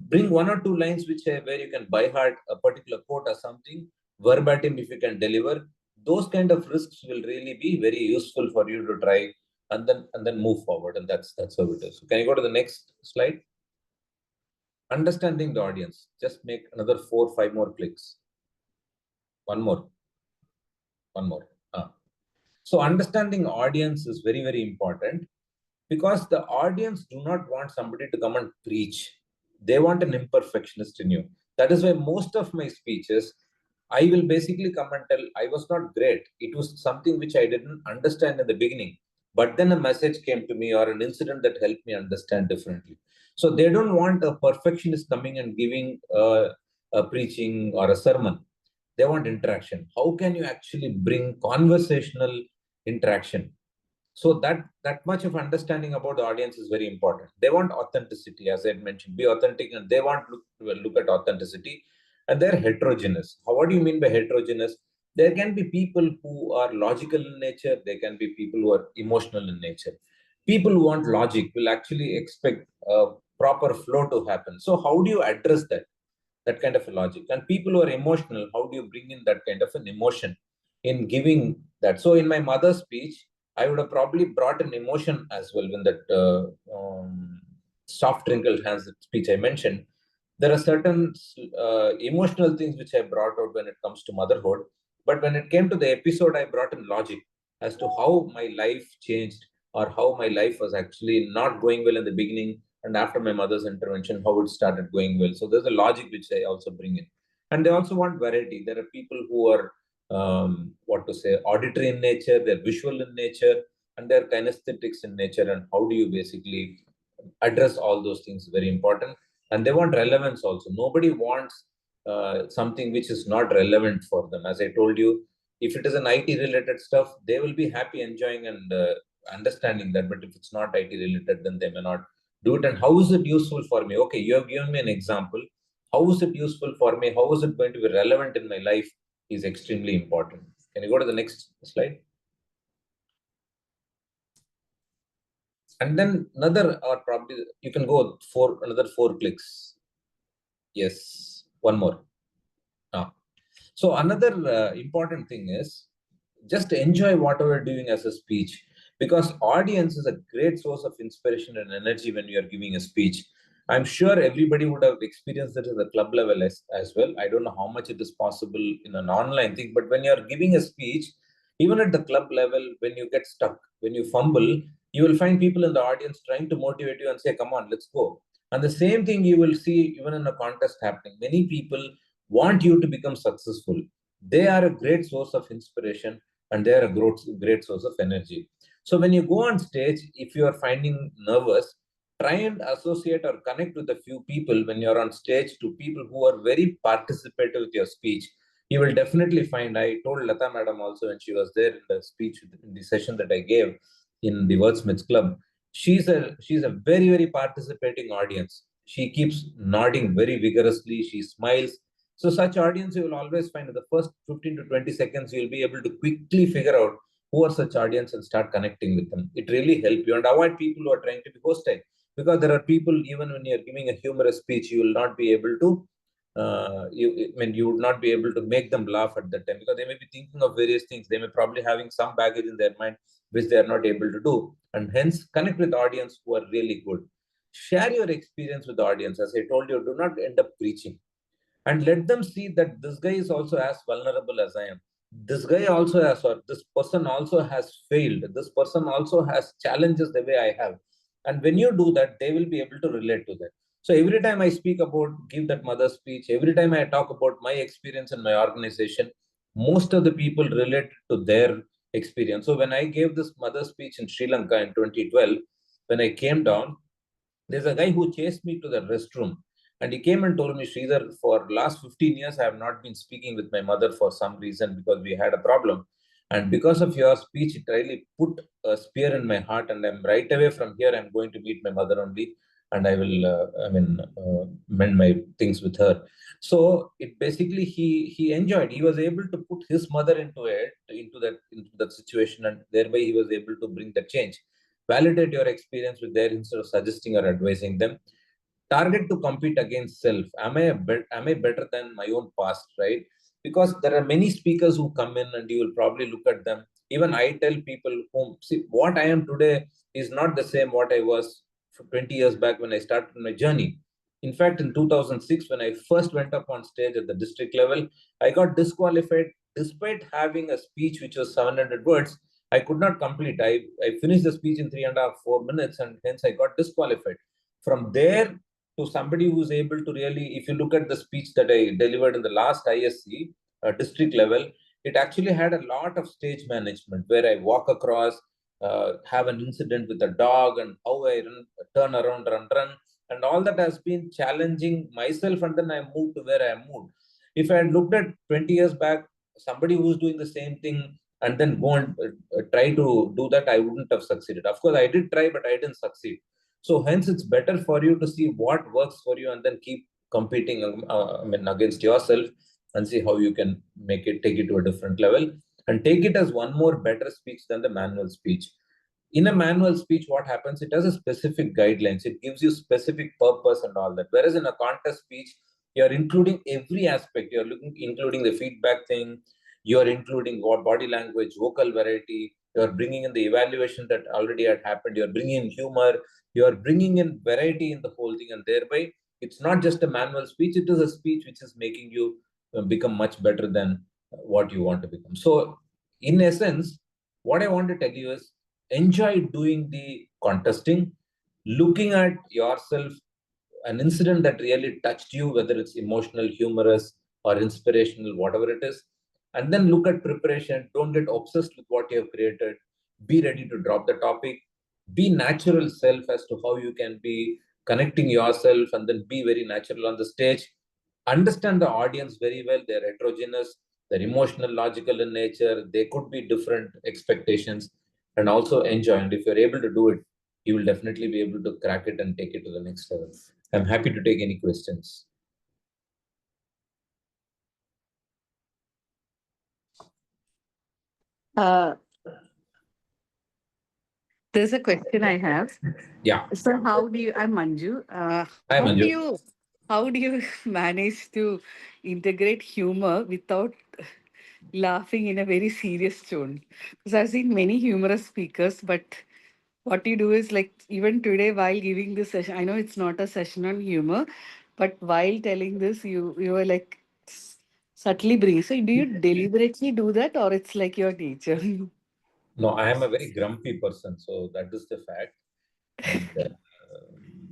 bring 1 or 2 lines where you can by heart a particular quote or something, verbatim if you can deliver. Those kind of risks will really be very useful for you to try, and then move forward. And that's how it is. So can you go to the next slide? Understanding the audience. Just make another 4 or 5 more clicks. One more. So understanding audience is very, very important, because the audience do not want somebody to come and preach. They want an imperfectionist in you. That is why most of my speeches, I will basically come and tell, I was not great. It was something which I didn't understand in the beginning. But then a message came to me, or an incident that helped me understand differently. So they don't want a perfectionist coming and giving a preaching or a sermon. They want interaction. How can you actually bring conversational interaction? So that much of understanding about the audience is very important. They want authenticity, as I mentioned, be authentic, and they want to look at authenticity. And they're heterogeneous. What do you mean by heterogeneous? There can be people who are logical in nature. There can be people who are emotional in nature. People who want logic will actually expect a proper flow to happen. So how do you address that kind of a logic? And people who are emotional, how do you bring in that kind of an emotion in giving that? So in my mother's speech, I would have probably brought an emotion as well. When that soft wrinkled hands speech I mentioned, there are certain emotional things which I brought out when it comes to motherhood. But when it came to the episode, I brought in logic as to how my life changed, or how my life was actually not going well in the beginning, and after my mother's intervention, how it started going well. So there's a logic which I also bring in. And they also want variety. There are people who are auditory in nature, they're visual in nature, and they're kinesthetics in nature. And how do you basically address all those things? Very important. And they want relevance also. Nobody wants something which is not relevant for them. As I told you, if it is an IT related stuff, they will be happy enjoying and understanding that. But if it's not IT related, then they may not do it. And how is it useful for me? Okay, you have given me an example. How is it useful for me? How is it going to be relevant in my life is extremely important. Can you go to the next slide? And then another, or probably you can go for another 4 clicks. Yes, one more. So another important thing is just enjoy whatever you're doing as a speech, because audience is a great source of inspiration and energy when you are giving a speech. I'm sure everybody would have experienced it at the club level as well. I don't know how much it is possible in an online thing, but when you're giving a speech, even at the club level, when you get stuck, when you fumble, you will find people in the audience trying to motivate you and say, come on, let's go. And the same thing you will see even in a contest happening. Many people want you to become successful. They are a great source of inspiration, and they are a great source of energy. So when you go on stage, if you are finding nervous, try and associate or connect with a few people when you're on stage to people who are very participative with your speech. You will definitely find, I told Lata Madam also when she was there in the speech, in the session that I gave in the Wordsmiths Club, she's a very, very participating audience. She keeps nodding very vigorously. She smiles. So such audience, you will always find in the first 15 to 20 seconds, you'll be able to quickly figure out who are such audience and start connecting with them. It really helps you, and avoid people who are trying to be hostile, because there are people, even when you're giving a humorous speech, you will not be able to you would not be able to make them laugh at that time, because they may be thinking of various things. They may probably having some baggage in their mind which they are not able to do, and hence connect with audience who are really good. Share your experience with the audience. As I told you, do not end up preaching, and let them see that this guy is also as vulnerable as I am. This guy also has, or this person also has failed. This person also has challenges the way I have. And when you do that, they will be able to relate to that. So every time I speak about, give that mother speech, every time I talk about my experience in my organization, most of the people relate to their experience. So when I gave this mother speech in Sri Lanka in 2012, when I came down, there's a guy who chased me to the restroom, and he came and told me, Sridhar, for last 15 years, I have not been speaking with my mother for some reason because we had a problem. And because of your speech, it really put a spear in my heart. And I'm right away from here, I'm going to meet my mother only. And I will, mend my things with her. So it basically, he enjoyed. He was able to put his mother into that situation, and thereby he was able to bring the change. Validate your experience with their instead of suggesting or advising them. Target to compete against self. Am I better than my own past, right? Because there are many speakers who come in and you will probably look at them. Even I tell people, whom see what I am today is not the same what I was 20 years back when I started my journey. In fact, in 2006, when I first went up on stage at the district level, I got disqualified despite having a speech which was 700 words. I could not complete. I finished the speech in 3.5, 4 minutes, and hence I got disqualified. From there to somebody who's able to really, if you look at the speech that I delivered in the last ISC district level, it actually had a lot of stage management where I walk across, have an incident with a dog, and how I turn around, run. And all that has been challenging myself, and then I moved to where I moved. If I had looked at 20 years back, somebody who's doing the same thing and then go and try to do that, I wouldn't have succeeded. Of course, I did try, but I didn't succeed. So hence, it's better for you to see what works for you and then keep competing against yourself and see how you can take it to a different level, and take it as one more better speech than the manual speech. In a manual speech, what happens? It has a specific guidelines. It gives you specific purpose and all that. Whereas in a contest speech, you're including every aspect. You're including the feedback thing. You're including what body language, vocal variety. You're bringing in the evaluation that already had happened. You're bringing in humor. You're bringing in variety in the whole thing. And thereby, it's not just a manual speech. It is a speech which is making you become much better than what you want to become. So in essence, what I want to tell you is, enjoy doing the contesting, looking at yourself, an incident that really touched you, whether it's emotional, humorous, or inspirational, whatever it is, and then look at preparation. Don't get obsessed with what you have created. Be ready to drop the topic. Be natural self as to how you can be connecting yourself, and then be very natural on the stage. Understand the audience very well. They're heterogeneous, they're emotional, logical in nature. They could be different expectations, and also enjoy. And if you're able to do it, you will definitely be able to crack it and take it to the next level. I'm happy to take any questions. There's a question I have. Yeah. So how do you, I'm Manju. Hi, How Manju. do you manage to integrate humor without laughing in a very serious tone? Because I've seen many humorous speakers, but what you do is like, even today while giving this session, I know it's not a session on humor, but while telling this, you were like subtly bringing. So do you deliberately do that, or it's like your nature? No, I am a very grumpy person, so that is the fact. And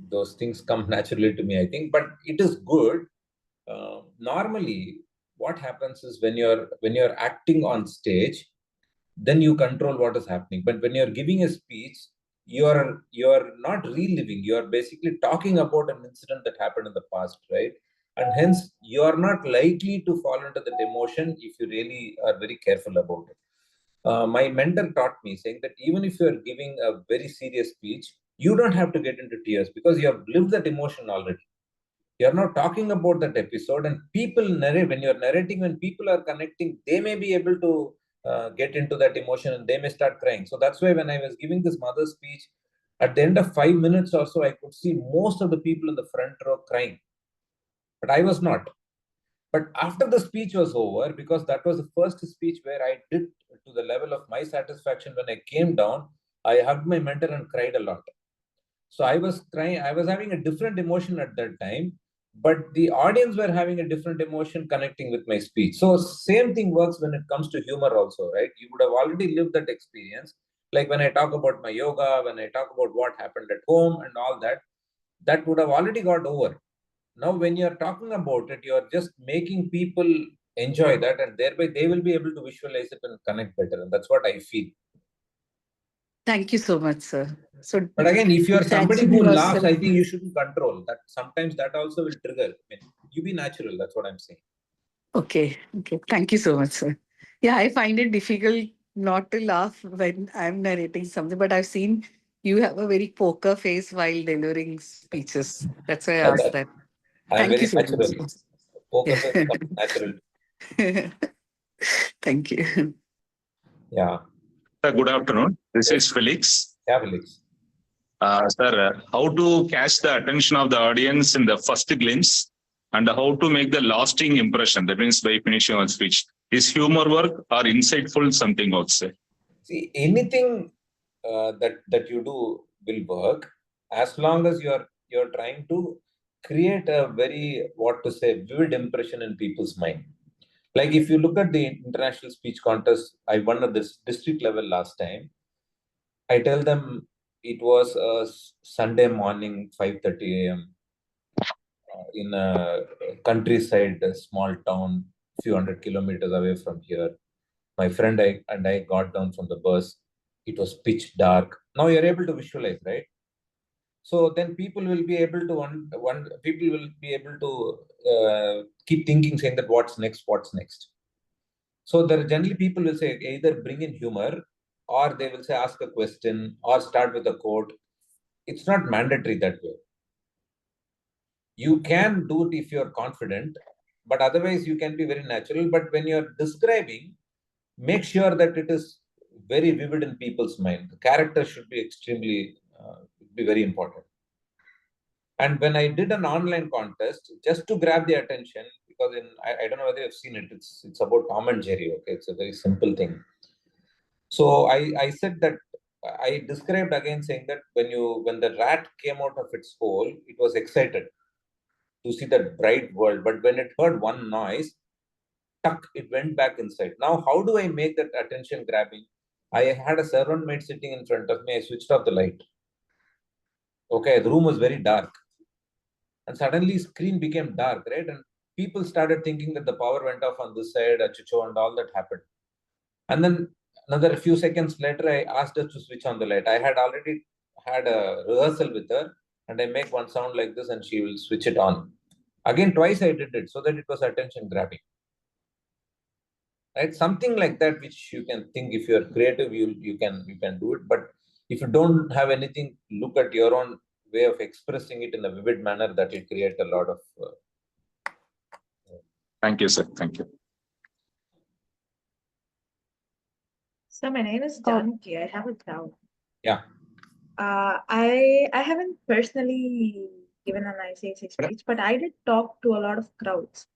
those things come naturally to me, I think. But it is good. Normally, what happens is when you're acting on stage, then you control what is happening. But when you're giving a speech, you're not reliving, you're basically talking about an incident that happened in the past, right? And hence you are not likely to fall into that emotion if you really are very careful about it. My mentor taught me, saying that even if you are giving a very serious speech, you don't have to get into tears because you have lived that emotion already. You're not talking about that episode, and people narrate. When you're narrating, when people are connecting, they may be able to get into that emotion and they may start crying. So that's why when I was giving this mother speech, at the end of 5 minutes or so, I could see most of the people in the front row crying, but I was not. But after the speech was over, because that was the first speech where I did to the level of my satisfaction, when I came down, I hugged my mentor and cried a lot. So I was crying, I was having a different emotion at that time, but the audience were having a different emotion connecting with my speech. So same thing works when it comes to humor also, right? You would have already lived that experience. Like when I talk about my yoga, when I talk about what happened at home and all that, that would have already got over. Now, when you're talking about it, you're just making people enjoy that, and thereby they will be able to visualize it and connect better. And that's what I feel. Thank you so much, sir. So, but again, if you're somebody who attaching laughs, yourself- I think you shouldn't control that. Sometimes that also will trigger. I mean, you be natural. That's what I'm saying. Okay. Thank you so much, sir. Yeah, I find it difficult not to laugh when I'm narrating something, but I've seen you have a very poker face while delivering speeches. That's why I asked that. I'm Thank you very so natural. much. Poker Yeah. face comes natural. Thank you. Yeah. Sir, good afternoon. This is Felix. Yeah, Felix. Sir, how to catch the attention of the audience in the first glimpse and how to make the lasting impression, that means by finishing our speech. Is humor work or insightful something also? See, anything that you do will work as long as you're trying to create a very, what to say, vivid impression in people's mind. Like if you look at the international speech contest, I won at this district level last time. I tell them it was a Sunday morning, 5:30 a.m. In a countryside, a small town, few hundred kilometers away from here. My friend and I got down from the bus. It was pitch dark. Now you're able to visualize, right? So then people will be able to people will be able to keep thinking, saying that what's next. So there generally people will say either bring in humor, or they will say ask a question or start with a quote. It's not mandatory that way. You can do it if you're confident, but otherwise you can be very natural. But when you're describing, make sure that it is very vivid in people's mind. The character should be extremely be very important. And when I did an online contest, just to grab the attention, because I don't know whether you've seen it, it's about Tom and Jerry. Okay, it's a very simple thing. So I said that I described again, saying that when the rat came out of its hole, it was excited to see that bright world. But when it heard one noise, tuck, it went back inside. Now, how do I make that attention grabbing? I had a servant maid sitting in front of me. I switched off the light. Okay, the room was very dark. And suddenly screen became dark, right? And people started thinking that the power went off on this side, achucho, and all that happened. And then another few seconds later, I asked her to switch on the light. I had already had a rehearsal with her, and I make one sound like this and she will switch it on. Again, twice I did it so that it was attention grabbing. Right? Something like that, which you can think, if you're creative, you can do it. But if you don't have anything, look at your own way of expressing it in a vivid manner. That will create a lot of Thank you, sir. Thank you. So my name is Janki. I have a doubt. Yeah. I haven't personally given an ICC speech, but I did talk to a lot of crowds.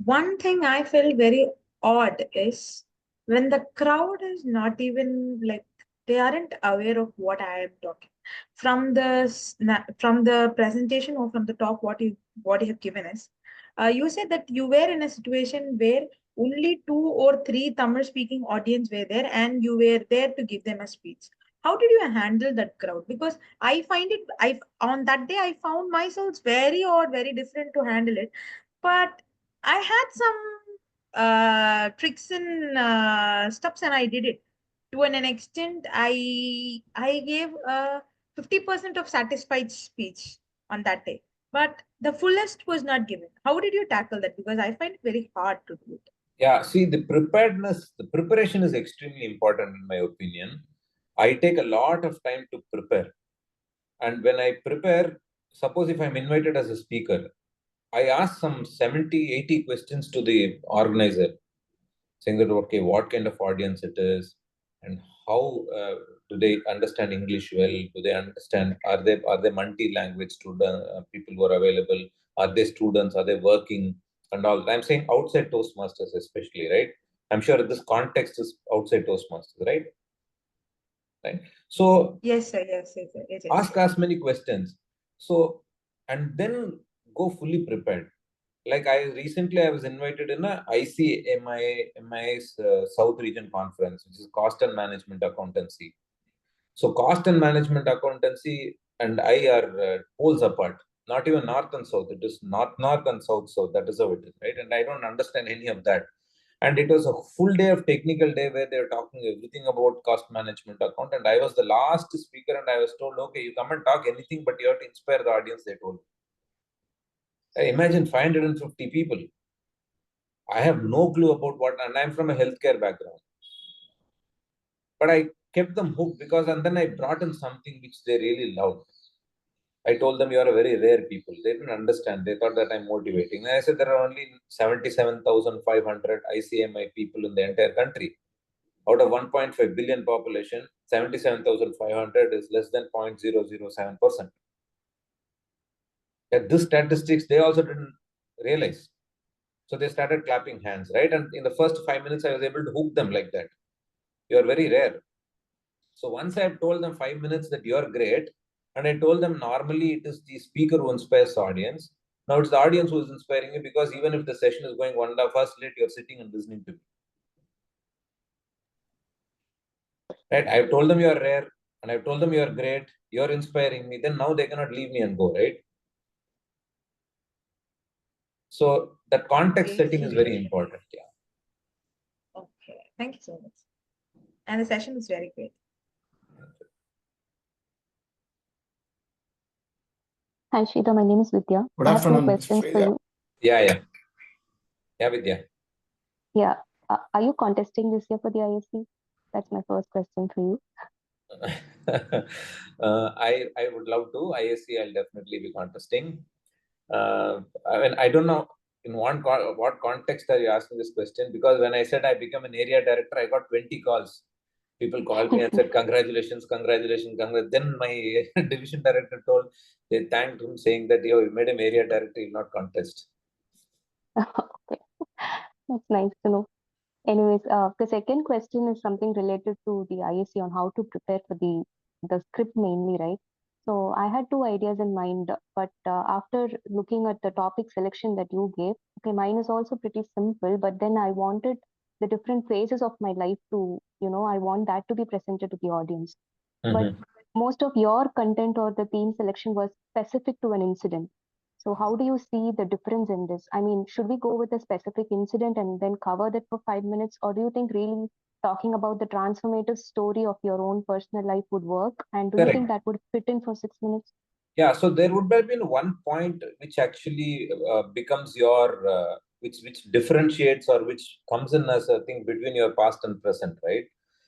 One thing I felt very odd is when the crowd is not even like, they aren't aware of what I am talking. From the presentation or from the talk what you have given us, you said that you were in a situation where only 2 or 3 Tamil speaking audience were there and you were there to give them a speech. How did you handle that crowd? Because I find it, on that day I found myself very odd, very different to handle it. But I had some tricks and steps and I did it to an extent, I gave a 50% of satisfied speech on that day, but the fullest was not given. How did you tackle that? Because I find it very hard to do it. Yeah, see, the preparation is extremely important in my opinion. I take a lot of time to prepare. And when I prepare, suppose if I'm invited as a speaker, I ask some 70, 80 questions to the organizer, saying that, okay, what kind of audience it is, and how do they understand English well? Do they understand, are they multi-language student people who are available? Are they students? Are they working? And all. I'm saying outside Toastmasters especially, right? I'm sure this context is outside Toastmasters, right? Right. So yes, sir. Yes, ask as many questions. So, and then go fully prepared. Like I was invited in a ICMI's South Region Conference, which is Cost and Management Accountancy. So Cost and Management Accountancy and I are poles apart, not even North and South. It is North and South. That is how it is, right? And I don't understand any of that. And it was a full day of technical day where they were talking everything about cost management account. And I was the last speaker and I was told, okay, you come and talk anything, but you have to inspire the audience, they told. Imagine 550 people. I have no clue about what, and I'm from a healthcare background. But I kept them hooked because, and then I brought in something which they really loved. I told them, you are a very rare people. They didn't understand. They thought that I'm motivating. And I said, there are only 77,500 ICMI people in the entire country. Out of 1.5 billion population, 77,500 is less than 0.007%. At this statistics, they also didn't realize. So they started clapping hands, right? And in the first 5 minutes, I was able to hook them like that. You are very rare. So once I have told them 5 minutes that you are great, and I told them normally it is the speaker who inspires the audience. Now it's the audience who is inspiring you, because even if the session is going 1.5 hours late, you're sitting and listening to me. Right? I've told them you are rare, and I've told them you are great, you're inspiring me. Then now they cannot leave me and go, right? So that context setting is very important. Yeah. Okay. Thank you so much. And the session is very great. Hi, Sridhar. My name is Vidya. Good I have two afternoon, questions for Sridhar. you. Yeah, Vidya. Yeah. Are you contesting this year for the ISC? That's my first question for you. I would love to. ISC, I'll definitely be contesting. I mean, I don't know in what context are you asking this question? Because when I said I become an area director, I got 20 calls. People called me and said, congratulations, congratulations, congratulations. Then my division director told, they thanked him saying that, you made him area director, you not contest. Okay. That's nice to know. Anyways, the second question is something related to the ISC on how to prepare for the script mainly, right? So I had two ideas in mind, but after looking at the topic selection that you gave, okay, mine is also pretty simple, but then I wanted the different phases of my life to, I want that to be presented to the audience. But most of your content or the theme selection was specific to an incident. So how do you see the difference in this? I mean, should we go with a specific incident and then cover that for 5 minutes? Or do you think really talking about the transformative story of your own personal life would work? And do you think that would fit in for 6 minutes? Yeah, so there would have been one point which actually becomes your, which differentiates or which comes in as a thing between your past and present, right?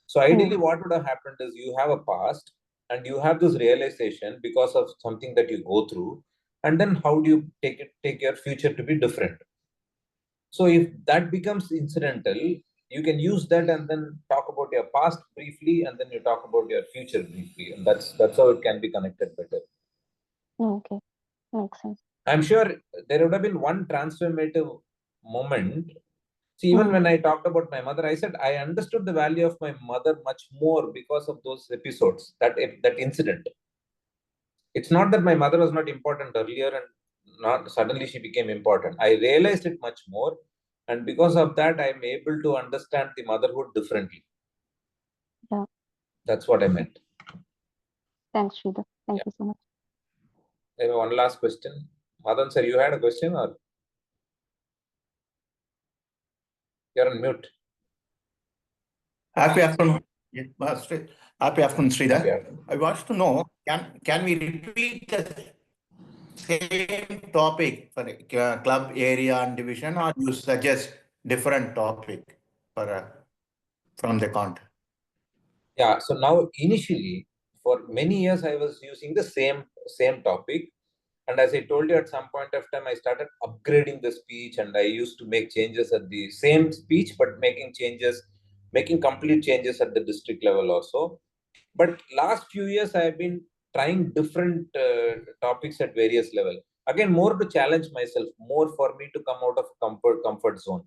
So ideally what would have happened is you have a past and you have this realization because of something that you go through. And then how do you take your future to be different? So if that becomes incidental, you can use that and then talk about your past briefly, and then you talk about your future briefly. And that's how it can be connected better. Okay, makes sense. I'm sure there would have been one transformative moment. See, even when I talked about my mother, I said I understood the value of my mother much more because of those episodes, that incident. It's not that my mother was not important earlier and not suddenly she became important. I realized it much more. And because of that, I'm able to understand the motherhood differently. Yeah. That's what I meant. Thanks, Sridhar. Thank you so much. Maybe one last question. Madan sir, you had a question or? You're on mute. Happy afternoon. Yeah, happy afternoon, Sridhar. Happy afternoon. I want to know, can we repeat the same topic for club area and division, or you suggest different topic for from the content? Yeah, so now initially for many years I was using the same topic, and as I told you, at some point of time I started upgrading the speech, and I used to make changes at the same speech but making complete changes at the district level also. But last few years I have been trying different topics at various level, again more to challenge myself, more for me to come out of comfort zone.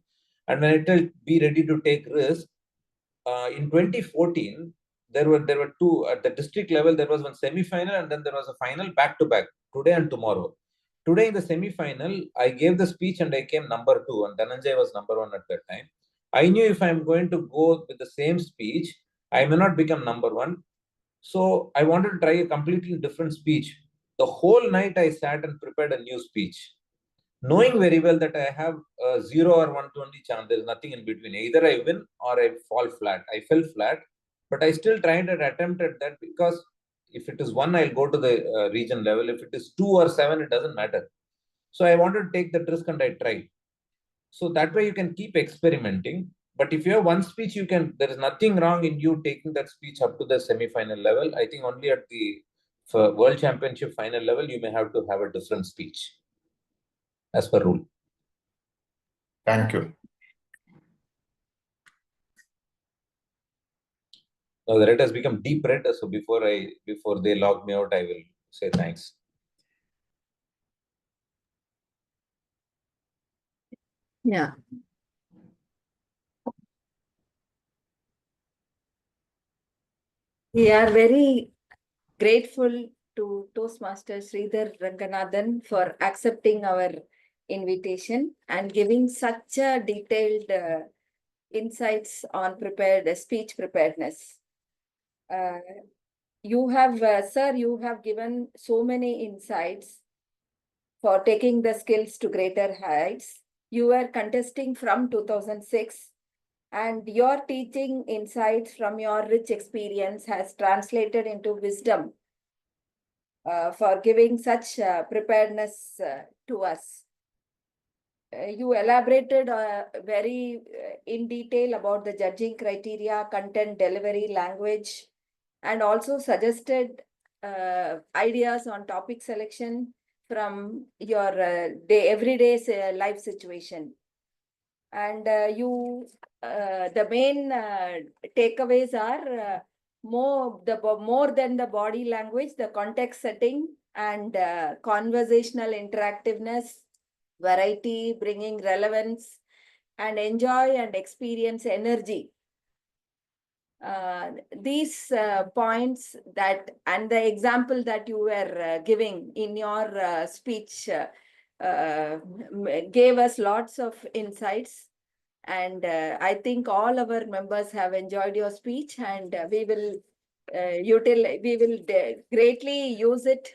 And when I tell be ready to take risk, in 2014 there were two at the district level. There was one semi-final and then there was a final back to back, today and tomorrow. Today in the semi-final I gave the speech and I came number 2, and Dhananjay was number 1 at that time. I knew if I'm going to go with the same speech I may not become number 1, so I wanted to try a completely different speech. The whole night I sat and prepared a new speech, knowing very well that I have a 0 or 120 chance. There is nothing in between. Either I win or I fall flat. I fell flat, but I still tried and attempted that, because if it is 1, I'll go to the region level. If it is 2 or 7, it doesn't matter. So I wanted to take the risk and I tried. So that way you can keep experimenting. But if you have one speech, there is nothing wrong in you taking that speech up to the semi-final level. I think only at the World Championship final level, you may have to have a different speech as per rule. Thank you. Now the red has become deep red. So before they log me out, I will say thanks. Yeah. We are very grateful to Toastmaster Sridhar Ranganathan for accepting our invitation and giving such a detailed insights on speech preparedness. You have, sir, you have given so many insights for taking the skills to greater heights. You were contesting from 2006, and your teaching insights from your rich experience has translated into wisdom for giving such preparedness to us. You elaborated very in detail about the judging criteria, content delivery, language, and also suggested ideas on topic selection from your everyday life situation. And the main takeaways are more than the body language, the context setting and conversational interactiveness, variety, bringing relevance, and enjoy and experience energy. These points and the example that you were giving in your speech gave us lots of insights. And I think all our members have enjoyed your speech, and we will greatly use it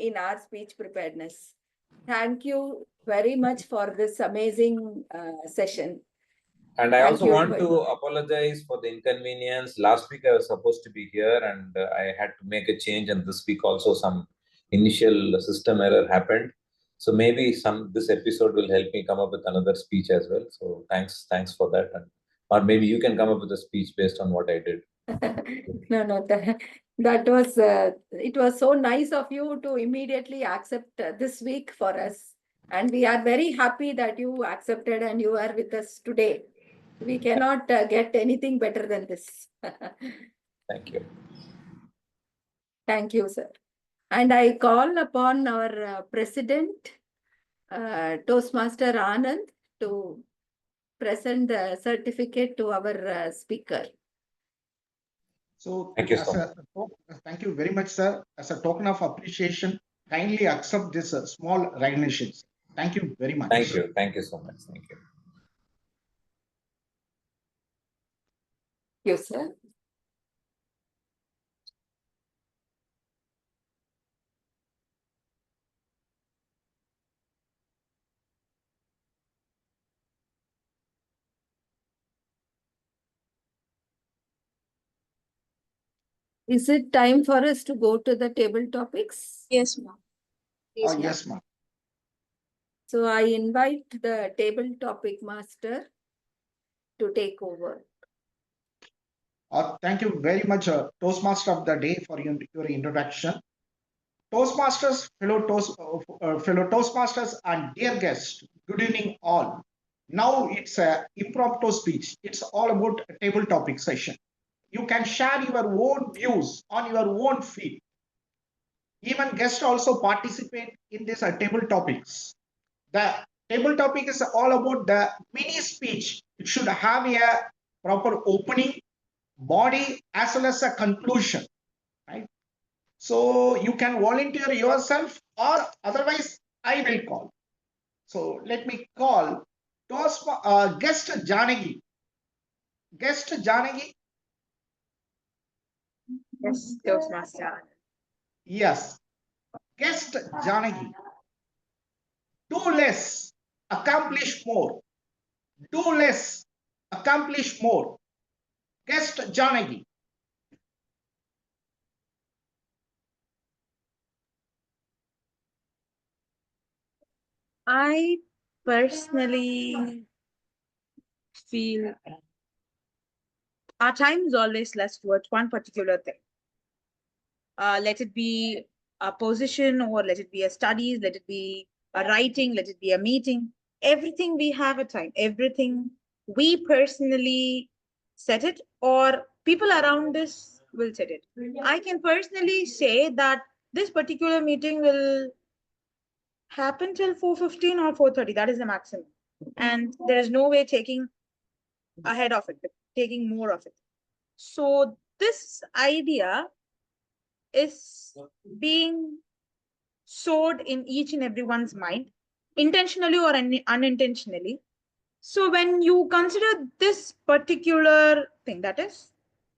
in our speech preparedness. Thank you very much for this amazing session. And I also want to apologize for the inconvenience. Last week I was supposed to be here and I had to make a change, and this week also some initial system error happened. So maybe this episode will help me come up with another speech as well. So thanks for that. Or maybe you can come up with a speech based on what I did. No, that was it was so nice of you to immediately accept this week for us. And we are very happy that you accepted and you are with us today. We cannot get anything better than this. Thank you. Thank you, sir. And I call upon our president, Toastmaster Anand, to present the certificate to our speaker. So thank you so much. Thank you very much, sir. As a token of appreciation, kindly accept this small recognition. Thank you very much. Thank you. Thank you so much. Thank you. Yes, sir. Is it time for us to go to the table topics? Yes, ma'am. Please, ma'am. Yes, ma'am. So I invite the table topic master to take over. Thank you very much, Toastmaster of the day, for your introduction. Toastmasters, fellow Toastmasters, and dear guests, good evening all. Now it's a impromptu speech. It's all about a table topic session. You can share your own views on your own feed. Even guests also participate in this table topics. The table topic is all about the mini speech. It should have a proper opening, body, as well as a conclusion, right? So you can volunteer yourself, or otherwise I will call. So let me call guest Janagi. Guest Janagi. Yes, Toastmaster. Yes. Guest Janagi. Do less, accomplish more. Do less, accomplish more. Guest Janagi. I personally feel our time is always less towards one particular thing. Let it be a position, or let it be a studies, let it be a writing, let it be a meeting. Everything we have a time, everything we personally set it, or people around us will set it. I can personally say that this particular meeting will happen till 4:15 or 4:30. That is the maximum. And there is no way taking ahead of it, taking more of it. So this idea is being sowed in each and everyone's mind, intentionally or unintentionally. So when you consider this particular thing, that is,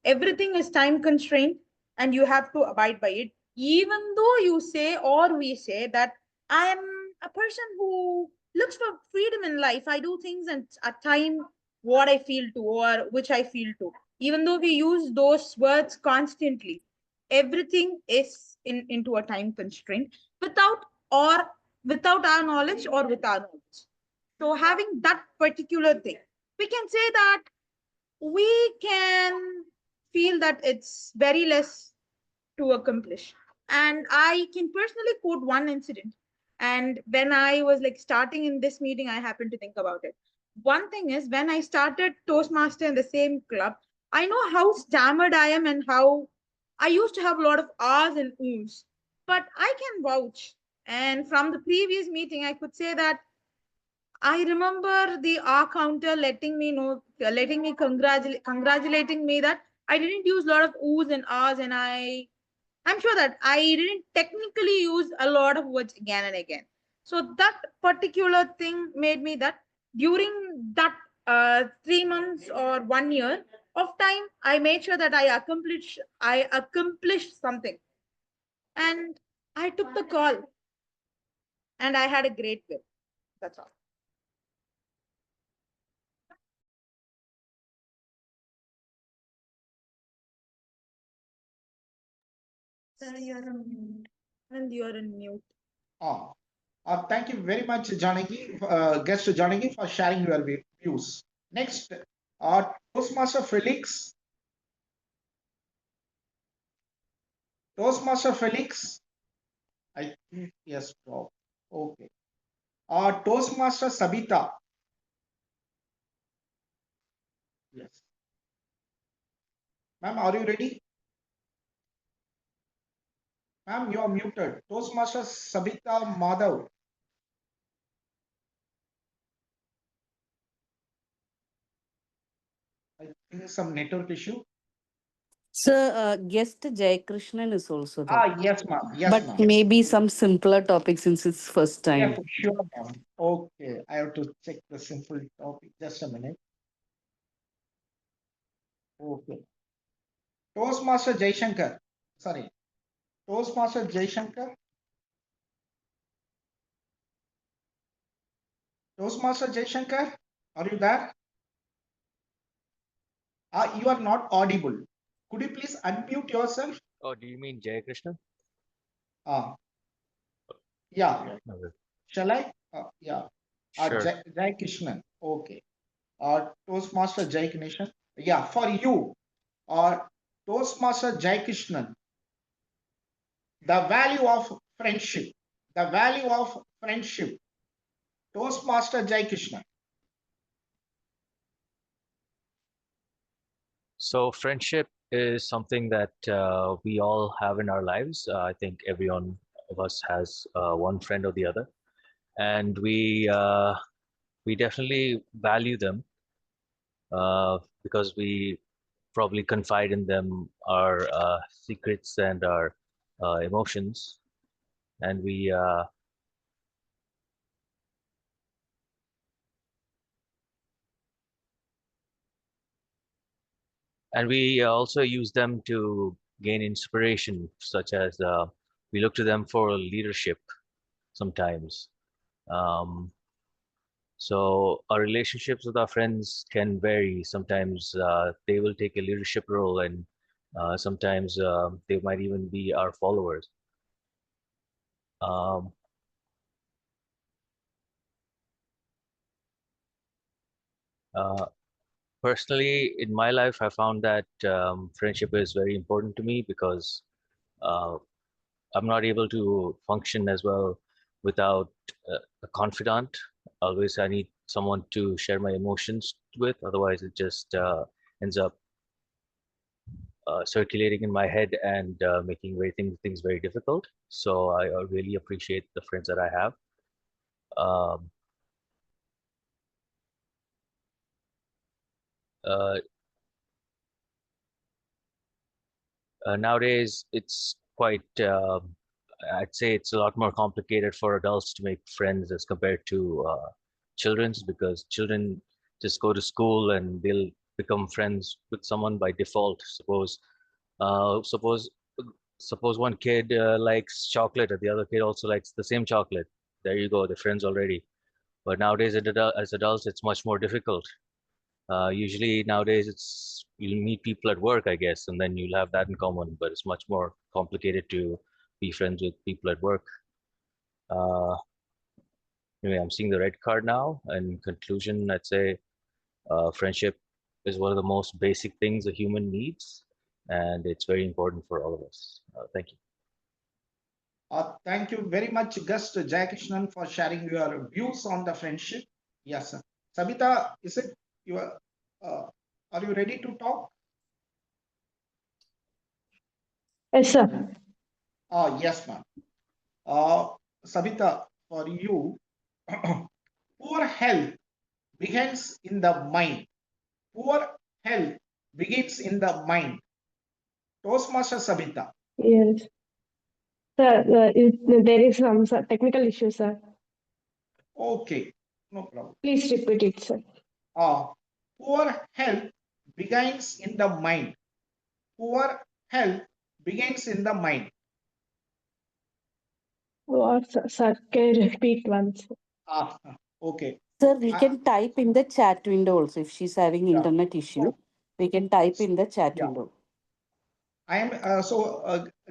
everything is time constrained and you have to abide by it, even though you say, or we say, that I am a person who looks for freedom in life. I do things at time what I feel to, or which I feel to. Even though we use those words constantly, everything is into a time constraint without our knowledge or with our knowledge. So having that particular thing, we can say that we can feel that it's very less to accomplish. And I can personally quote one incident. And when I was like starting in this meeting, I happened to think about it. One thing is, when I started Toastmaster in the same club, I know how stammered I am and how I used to have a lot of ahs and oohs. But I can vouch. And from the previous meeting, I could say that I remember the R counter congratulating me that I didn't use a lot of oohs and ahs, and I'm sure that I didn't technically use a lot of words again and again. So that particular thing made me that during that 3 months or 1 year of time, I made sure that I accomplished something, and I took the call, and I had a great win. That's all. Sir, you're on mute. And you're in mute. Thank you very much, Janagi, guest Janagi, for sharing your views. Next, Toastmaster Felix. Toastmaster Felix. I think yes, bro. Okay. Toastmaster Sabita. Yes. Ma'am, are you ready? Ma'am, you are muted. Toastmaster Sabita Madhav. I think some network issue. Sir, guest Jaykrishnan is also there. Yes, ma'am. Yes, But ma'am. maybe some simpler topic since it's first time. Yes, sure, ma'am. Okay, I have to check the simple topic. Just a minute. Okay. Toastmaster Jaishankar. Sorry. Toastmaster Jaishankar. Toastmaster Jaishankar, are you there? You are not audible. Could you please unmute yourself? Oh, do you mean Jay Krishna? Yeah. Okay. Shall I? Yeah. Sure. Jai Krishnan. Okay. Toastmaster Jai Krishnan. Yeah, for you. Toastmaster Jai Krishnan. The value of friendship. The value of friendship. Toastmaster Jai Krishnan. So friendship is something that we all have in our lives. I think every one of us has one friend or the other, and we definitely value them because we probably confide in them our secrets and our emotions, and we also use them to gain inspiration, such as we look to them for leadership sometimes. So our relationships with our friends can vary. Sometimes they will take a leadership role, and sometimes they might even be our followers. Um, Personally, in my life, I found that friendship is very important to me because I'm not able to function as well without a confidant. Always, I need someone to share my emotions with. Otherwise, it just ends up circulating in my head and making things very difficult. So I really appreciate the friends that I have. Um, uh, Nowadays, it's quite, I'd say it's a lot more complicated for adults to make friends as compared to children's, because children just go to school and they'll become friends with someone by default. Uh, suppose, suppose one kid likes chocolate and the other kid also likes the same chocolate. There you go, they're friends already. But nowadays, as adults, it's much more difficult. Usually nowadays you'll meet people at work, I guess, and then you'll have that in common, but it's much more complicated to be friends with people at work. Anyway, I'm seeing the red card now. In conclusion, I'd say friendship is one of the most basic things a human needs, and it's very important for all of us. Thank you. Thank you very much, Guest Jai Krishnan, for sharing your views on the friendship. Yes, sir. Sabita, is it your? Are you ready to talk? Yes, sir. Yes, ma'am. Sabita, for you, poor health begins in the mind. Poor health begins in the mind. Toastmaster Sabita. Yes. Sir, there is some technical issue, sir. Okay, no problem. Please repeat it, sir. Poor health begins in the mind. Poor health begins in the mind. What, sir? Can you repeat once? Okay. Sir, we can type in the chat window also. If she's having internet issue, we can type in the chat window. I am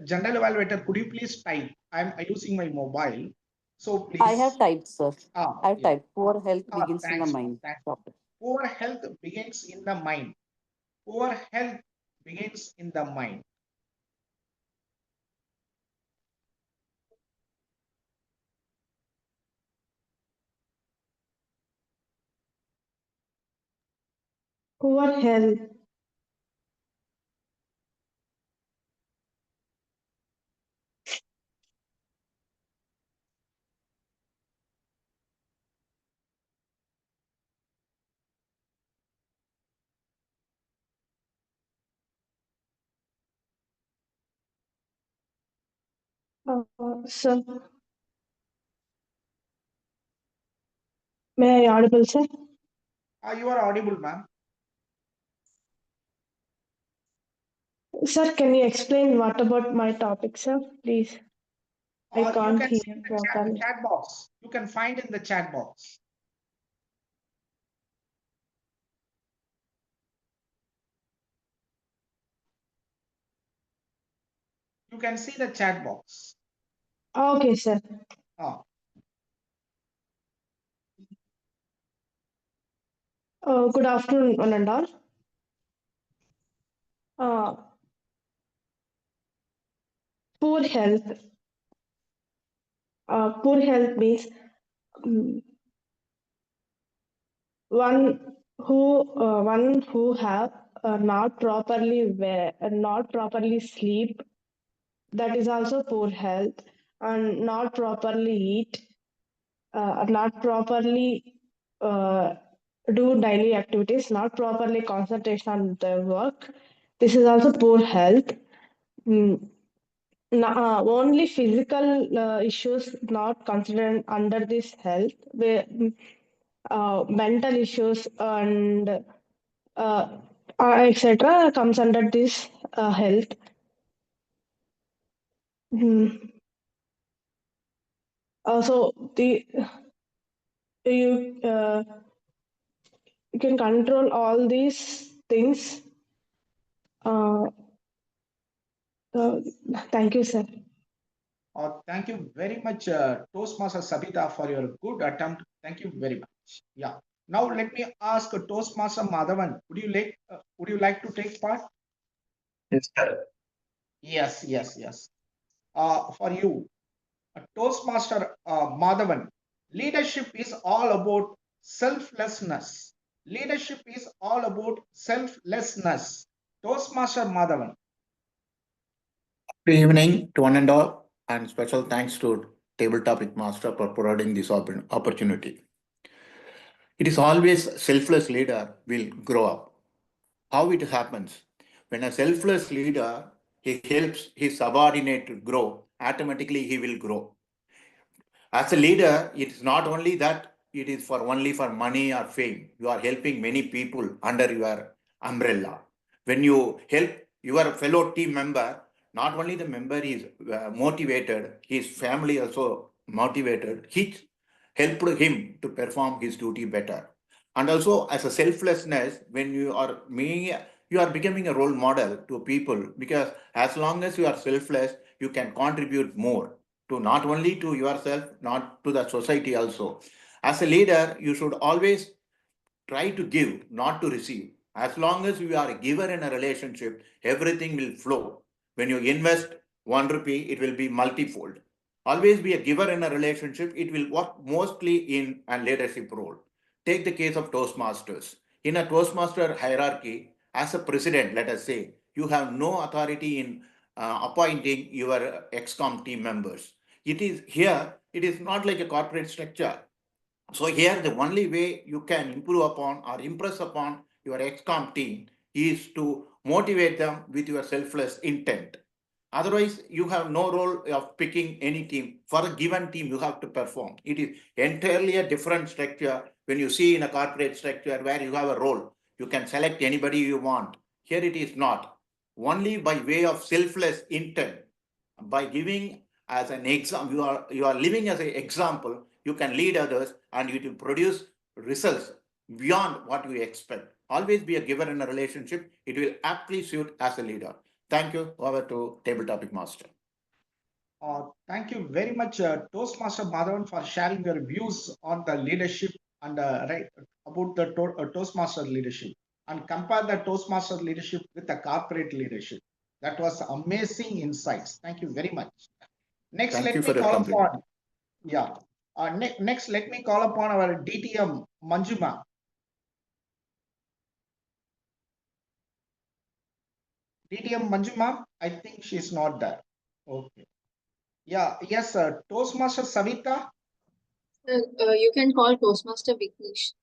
general evaluator. Could you please type? I am using my mobile. So please. I have typed, sir. I have typed. Poor health begins in the Thanks, mind. Poor health begins in the mind. Poor health begins in the mind. Poor health. Sir, may I audible, sir? You are audible, ma'am. Sir, can you explain what about my topic, sir? Please. I can't hear properly. Chat box. You can find in the chat box. You can see the chat box. Okay, sir. Ah. Good afternoon, one and all. Poor health. Poor health means one who have not properly sleep. That is also poor health, and not properly eat, not properly do daily activities, not properly concentration on the work. This is also poor health. Only physical issues not considered under this health, where mental issues and etc. comes under this health. So you can control all these things. Thank you, sir. Thank you very much, Toastmaster Sabita, for your good attempt. Thank you very much. Yeah. Now let me ask Toastmaster Madhavan. Would you like to take part? Yes, sir. Yes. For you, Toastmaster Madhavan, leadership is all about selflessness. Leadership is all about selflessness. Toastmaster Madhavan. Good evening to one and all, and special thanks to Table Topic Master for providing this opportunity. It is always selfless leader will grow up. How it happens? When a selfless leader, he helps his subordinate to grow, automatically he will grow. As a leader, it is not only that it is only for money or fame. You are helping many people under your umbrella. When you help your fellow team member, not only the member is motivated, his family also motivated. He helped him to perform his duty better. And also as a selflessness, when you are becoming a role model to people, because as long as you are selfless, you can contribute more to not only to yourself, not to the society also. As a leader, you should always try to give, not to receive. As long as you are a giver in a relationship, everything will flow. When you invest 1 rupee, it will be multifold. Always be a giver in a relationship. It will work mostly in a leadership role. Take the case of Toastmasters. In a Toastmaster hierarchy, as a president, let us say, you have no authority in appointing your ex-com team members. It is not like a corporate structure. So here the only way you can improve upon or impress upon your ex-com team is to motivate them with your selfless intent. Otherwise, you have no role of picking any team. For a given team, you have to perform. It is entirely a different structure when you see in a corporate structure where you have a role. You can select anybody you want. Here it is not. Only by way of selfless intent, by giving as an example, you are living as an example, you can lead others and it will produce results beyond what you expect. Always be a giver in a relationship. It will aptly suit as a leader. Thank you. Over to Table Topic Master. Thank you very much, Toastmaster Madhavan, for sharing your views on the leadership and about the Toastmaster leadership, and compare the Toastmaster leadership with the corporate leadership. That was amazing insights. Thank you very much. Next, Thank let you me for your call compliment. upon. Yeah. Next, let me call upon our DTM Manjuma. DTM Manjuma, I think she's not there. Okay. Yeah. Yes, sir. Toastmaster Savita. You can call Toastmaster Vignesh.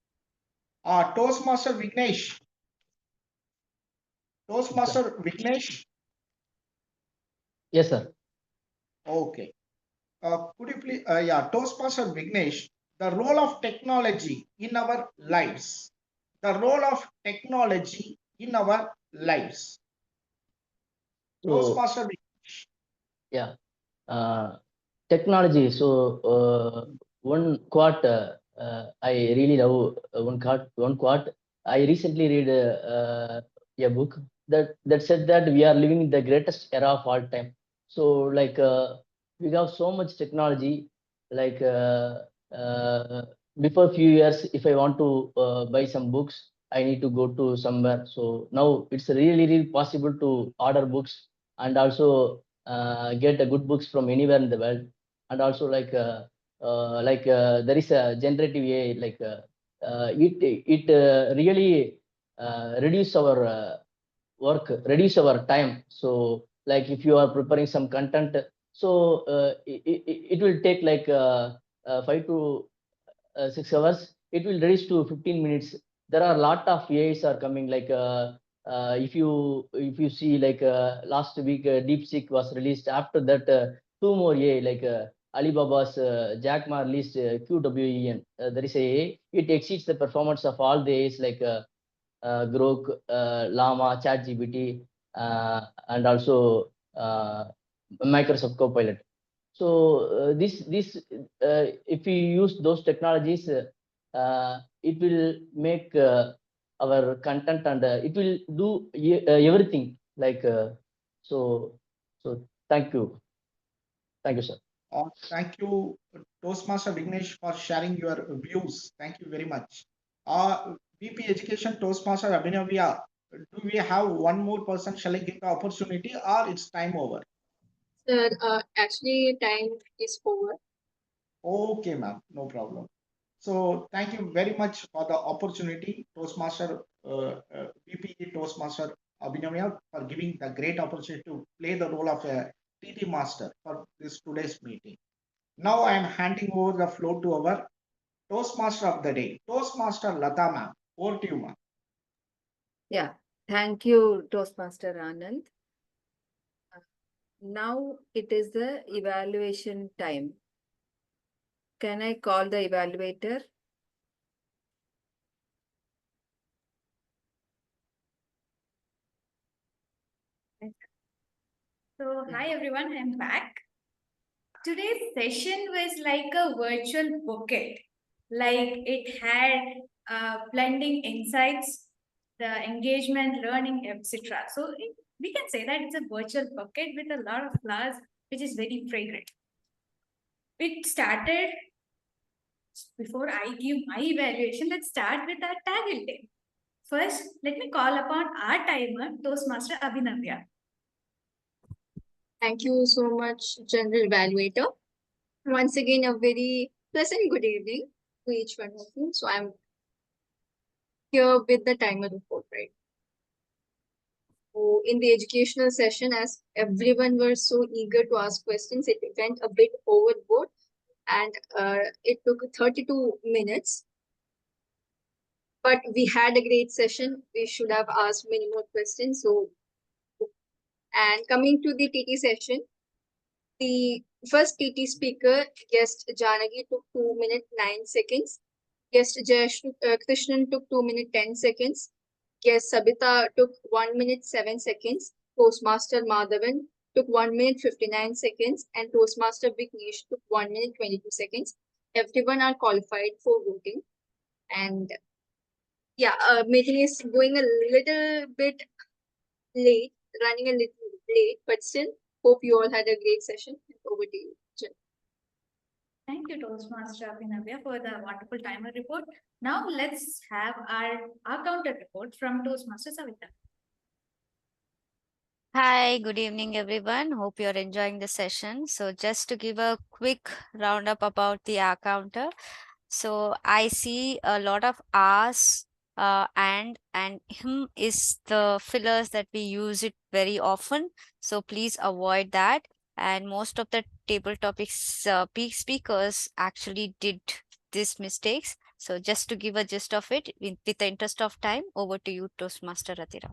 Toastmaster Vignesh. Toastmaster Vignesh. Yes, sir. Okay. Could you please, Toastmaster Vignesh, the role of technology in our lives. The role of technology in our lives. So, Toastmaster Vignesh. yeah. Technology. So, one quote I really love. One quote. I recently read a book that said that we are living in the greatest era of all time. So like we have so much technology. Like before few years, if I want to buy some books, I need to go to somewhere. So now it's really possible to order books and also get a good books from anywhere in the world. And also like there is a generative AI, like it really reduce our work, reduce our time. So like if you are preparing some content, so it will take like 5 to 6 hours. It will reduce to 15 minutes. There are a lot of AIs are coming. Like if you see like last week, DeepSeek was released. After that, two more AI, like Alibaba's Jack Ma released QWEN. There is a AI. It exceeds the performance of all the AIs like Grok, Llama, ChatGPT, and also Microsoft Copilot. So if we use those technologies, it will make our content, and it will do everything. Like so. Thank you, sir. Thank you, Toastmaster Vignesh, for sharing your views. Thank you very much. VP Education Toastmaster Abhinavya, do we have one more person? Shall I give the opportunity, or it's time over? Sir, actually, time is over. Okay, ma'am, no problem. So thank you very much for the opportunity, Toastmaster VP Toastmaster Abhinavya, for giving the great opportunity to play the role of a TT Master for this today's meeting. Now I am handing over the floor to our Toastmaster of the day, Toastmaster Lata ma'am. Over to you, ma'am. Yeah, thank you, Toastmaster Anand. Now it is the evaluation time. Can I call the evaluator? So, hi everyone, I'm back. Today's session was like a virtual bouquet. Like it had blending insights, the engagement, learning, etc. So we can say that it's a virtual bucket with a lot of flowers, which is very fragrant. It started, before I give my evaluation, let's start with our tag day. First, let me call upon our timer, Toastmaster Abhinavya. Thank you so much, General Evaluator. Once again, a very pleasant good evening to each one of you. So I'm here with the timer report, right? So in the educational session, as everyone was so eager to ask questions, it went a bit overboard, and it took 32 minutes. But we had a great session. We should have asked many more questions. So, and coming to the TT session, the first TT speaker, guest Janagi, took 2 minutes 9 seconds. Guest Jayesh Krishnan took 2 minutes 10 seconds. Guest Sabita took 1 minute 7 seconds. Toastmaster Madhavan took 1 minute 59 seconds. And Toastmaster Vignesh took 1 minute 22 seconds. Everyone are qualified for voting. And yeah, meeting is going a little bit late, running a little late, but still hope you all had a great session. Over to you, Jen. Thank you, Toastmaster Abhinavya, for the wonderful timer report. Now let's have our counter report from Toastmaster Savita. Hi, good evening, everyone. Hope you're enjoying the session. So just to give a quick roundup about the R counter. So I see a lot of R's and him is the fillers that we use it very often. So please avoid that. And most of the table topics speakers actually did these mistakes. So just to give a gist of it, with the interest of time, over to you, Toastmaster Ratira.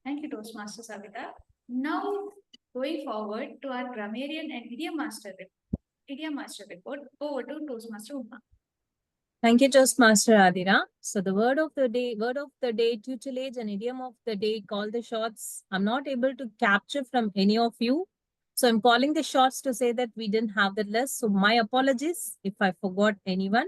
Thank you, Toastmaster Savita. Now, going forward to our grammarian and idiom master report, over to Toastmaster Uma. Thank you, Toastmaster Adira. So the word of the day, tutelage, and idiom of the day, call the shots. I'm not able to capture from any of you. So I'm calling the shots to say that we didn't have the list. So my apologies if I forgot anyone.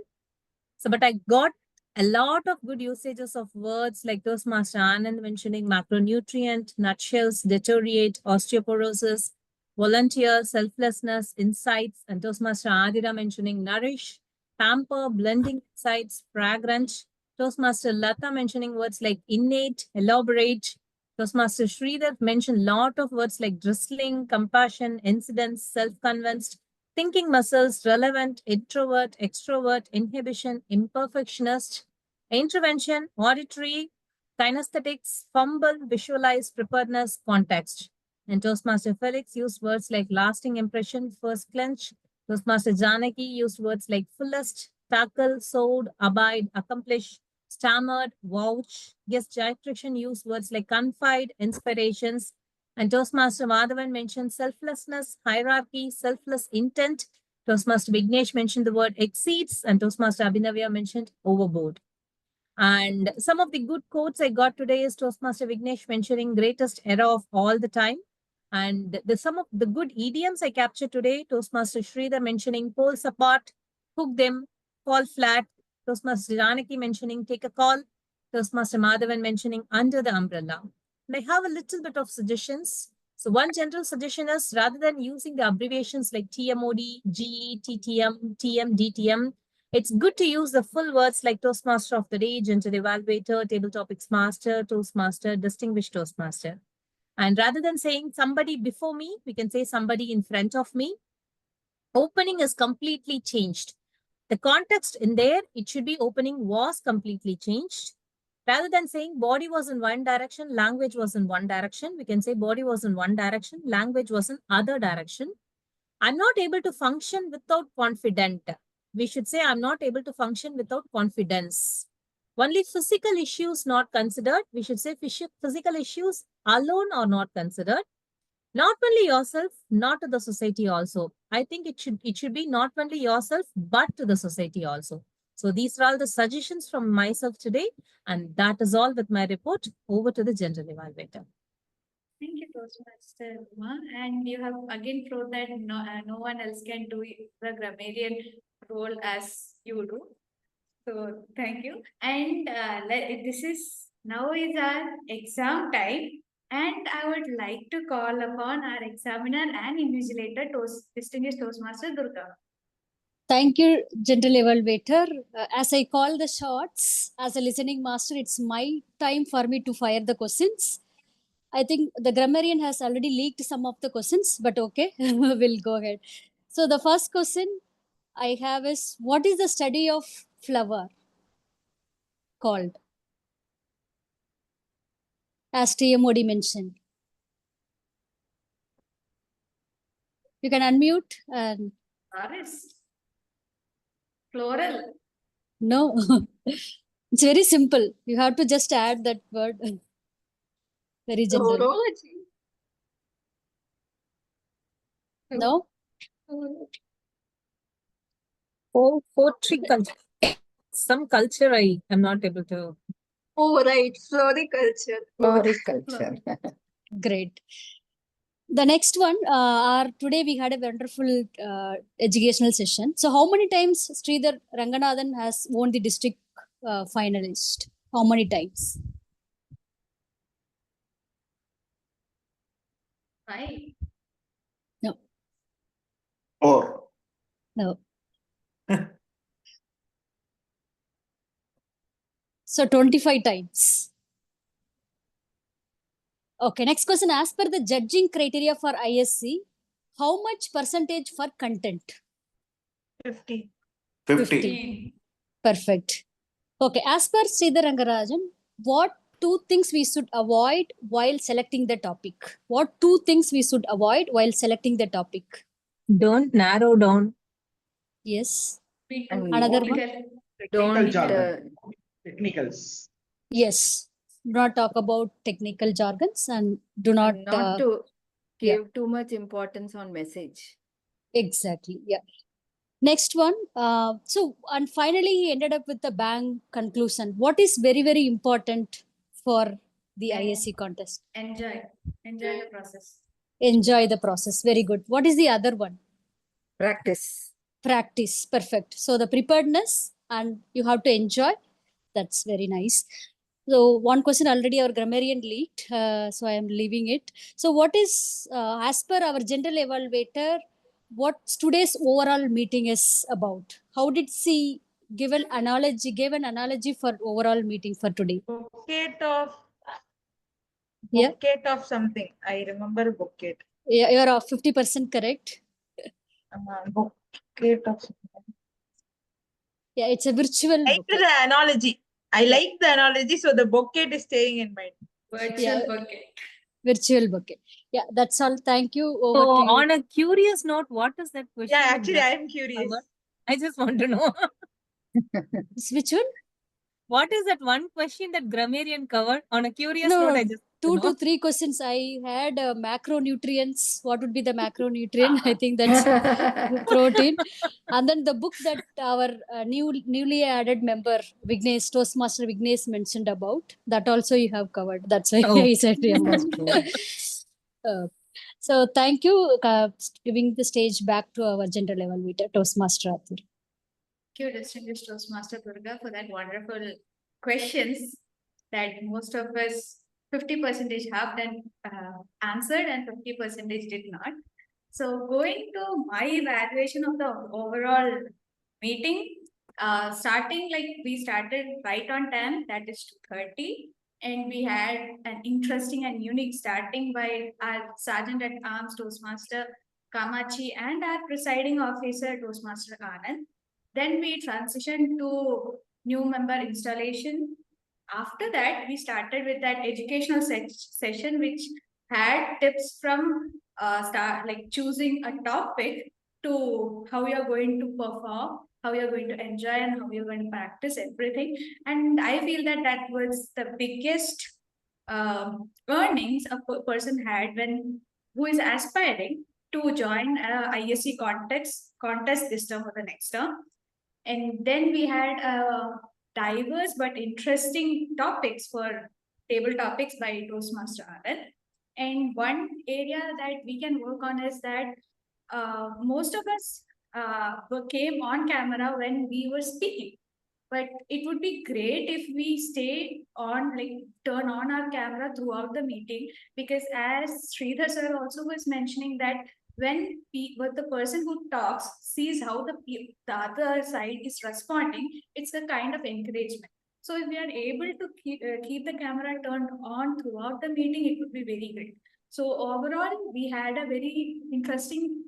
So, but I got a lot of good usages of words like Toastmaster Anand mentioning macronutrient, nutshells, deteriorate, osteoporosis, volunteer, selflessness, insights, and Toastmaster Adira mentioning nourish, pamper, blending insights, fragrant. Toastmaster Lata mentioning words like innate, elaborate. Toastmaster Sridhar mentioned lot of words like drizzling, compassion, incidence, self-convinced, thinking muscles, relevant, introvert, extrovert, inhibition, imperfectionist, intervention, auditory, kinesthetics, fumble, visualize, preparedness, context. And Toastmaster Felix used words like lasting impression, first clench. Toastmaster Janaki used words like fullest, tackle, soared, abide, accomplish, stammered, vouch. Yes, Jayakrishan used words like confide, inspirations. And Toastmaster Madhavan mentioned selflessness, hierarchy, selfless intent. Toastmaster Vignesh mentioned the word exceeds, and Toastmaster Abhinavya mentioned overboard. And some of the good quotes I got today is Toastmaster Vignesh mentioning greatest era of all the time. And some of the good idioms I captured today, Toastmaster Sridhar mentioning poles apart, hook them, fall flat. Toastmaster Janaki mentioning take a call. Toastmaster Madhavan mentioning under the umbrella. And I have a little bit of suggestions. So one general suggestion is rather than using the abbreviations like TMOD, GE, TTM, TM, DTM, it's good to use the full words like Toastmaster of the Day, Gentle Evaluator, Table Topics Master, Toastmaster, Distinguished Toastmaster. And rather than saying somebody before me, we can say somebody in front of me. Opening is completely changed. The context in there, it should be opening was completely changed. Rather than saying body was in one direction, language was in one direction, we can say body was in one direction, language was in other direction. I'm not able to function without confident. We should say I'm not able to function without confidence. Only physical issues not considered. We should say physical issues alone are not considered. Not only yourself, not to the society also. I think it should be not only yourself, but to the society also. So these are all the suggestions from myself today. And that is all with my report. Over to the general evaluator. Thank you, Toastmaster Uma. And you have again proved that no one else can do the grammarian role as you do. So thank you. And this is now is our exam time. And I would like to call upon our examiner and invigilator, Distinguished Toastmaster Durga. Thank you, General Evaluator. As I call the shots, as a listening master, it's my time for me to fire the questions. I think the grammarian has already leaked some of the questions, but okay, we'll go ahead. So the first question I have is, what is the study of flower called? As TMOD mentioned. You can unmute and... Forest. Floral. No, it's very simple. You have to just add that word. Very general. Zoology. No? Oh, poetry culture. Some culture I am not able to. Oh, right. Floriculture. Floriculture. Great. The next one, today we had a wonderful educational session. So how many times Sridhar Ranganathan has won the district finalist? How many times? 5. No. 4. No. So 25 times. Okay, next question. As per the judging criteria for ISC, how much percentage for content? 50. 50. Perfect. Okay, as per Sridhar Rangarajan, what 2 things we should avoid while selecting the topic? What 2 things we should avoid while selecting the topic? Don't narrow down. Yes. And Another one? Technical jargon. Technicals. Yes. Do not talk about technical jargons and do not... Not to give too much importance on message. Exactly, yeah. Next one. And finally, he ended up with the bang conclusion. What is very, very important for the ISC contest? Enjoy the process. Enjoy the process. Very good. What is the other one? Practice. Practice. Perfect. So the preparedness and you have to enjoy. That's very nice. So one question already our grammarian leaked, so I am leaving it. So what is, as per our general evaluator, what today's overall meeting is about? How did she give an analogy for overall meeting for today? Bouquet of something. I remember bouquet. Yeah, you are 50% correct. Bouquet of something. Yeah, it's a virtual I like bouquet. the analogy. I like the analogy, so the bouquet is staying in mind. Virtual bouquet. Virtual bouquet. Yeah, that's all. Thank you. Over So to you. on a curious note, what is that question? Yeah, that actually, I am curious. covered? I just want to know. Which one? What is that one question that grammarian covered? On a curious No, note, I just two want to to know. three questions. I had macronutrients. What would be the macronutrient? I think that's protein. And then the book that our newly added member Vignesh, Toastmaster Vignesh mentioned about, that also you have covered. That's why Oh. I said so thank you, giving the stage back to our general evaluator, Toastmaster Athur. Thank you, distinguished Toastmaster Durga, for that wonderful questions that most of us 50% have done answered and 50% did not. So going to my evaluation of the overall meeting, starting like we started right on time, that is 2:30. And we had an interesting and unique starting by our Sergeant at Arms Toastmaster Kamachi and our presiding officer Toastmaster Anand. Then we transitioned to new member installation. After that, we started with that educational session, which had tips from like choosing a topic to how you're going to perform, how you're going to enjoy, and how you're going to practice everything. And I feel that that was the biggest earnings a person had when who is aspiring to join ISC contest this term or the next term. And then we had diverse but interesting topics for table topics by Toastmaster Anand. And one area that we can work on is that most of us came on camera when we were speaking. But it would be great if we stay on, like turn on our camera throughout the meeting, because as Sridhar sir also was mentioning that when the person who talks sees how the other side is responding, it's a kind of encouragement. So if we are able to keep the camera turned on throughout the meeting, it would be very great. So overall, we had a very interesting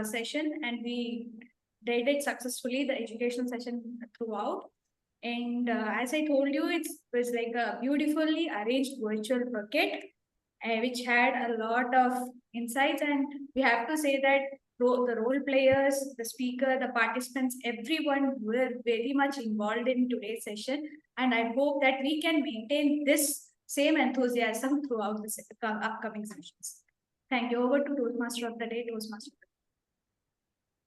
session, and we did it successfully, the education session throughout. And as I told you, it was like a beautifully arranged virtual bucket, which had a lot of insights. And we have to say that the role players, the speaker, the participants, everyone were very much involved in today's session. And I hope that we can maintain this same enthusiasm throughout the upcoming sessions. Thank you. Over to Toastmaster of the day, Toastmaster.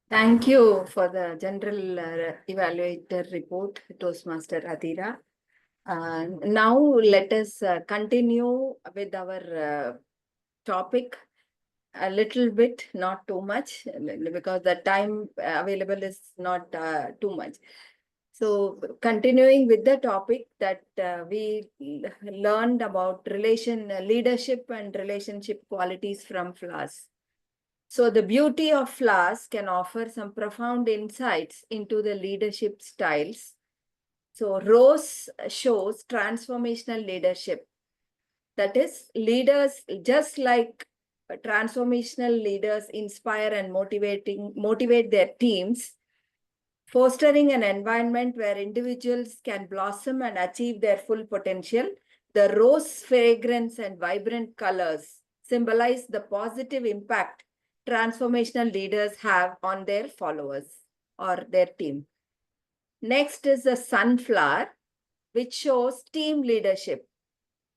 Thank you for the general evaluator report, Toastmaster Adira. Now let us continue with our topic a little bit, not too much, because the time available is not too much. So continuing with the topic that we learned about leadership and relationship qualities from FLAS. So the beauty of FLAS can offer some profound insights into the leadership styles. So Rose shows transformational leadership. That is, leaders, just like transformational leaders inspire and motivate their teams, fostering an environment where individuals can blossom and achieve their full potential. The rose fragrance and vibrant colors symbolize the positive impact transformational leaders have on their followers or their team. Next is the sunflower, which shows team leadership,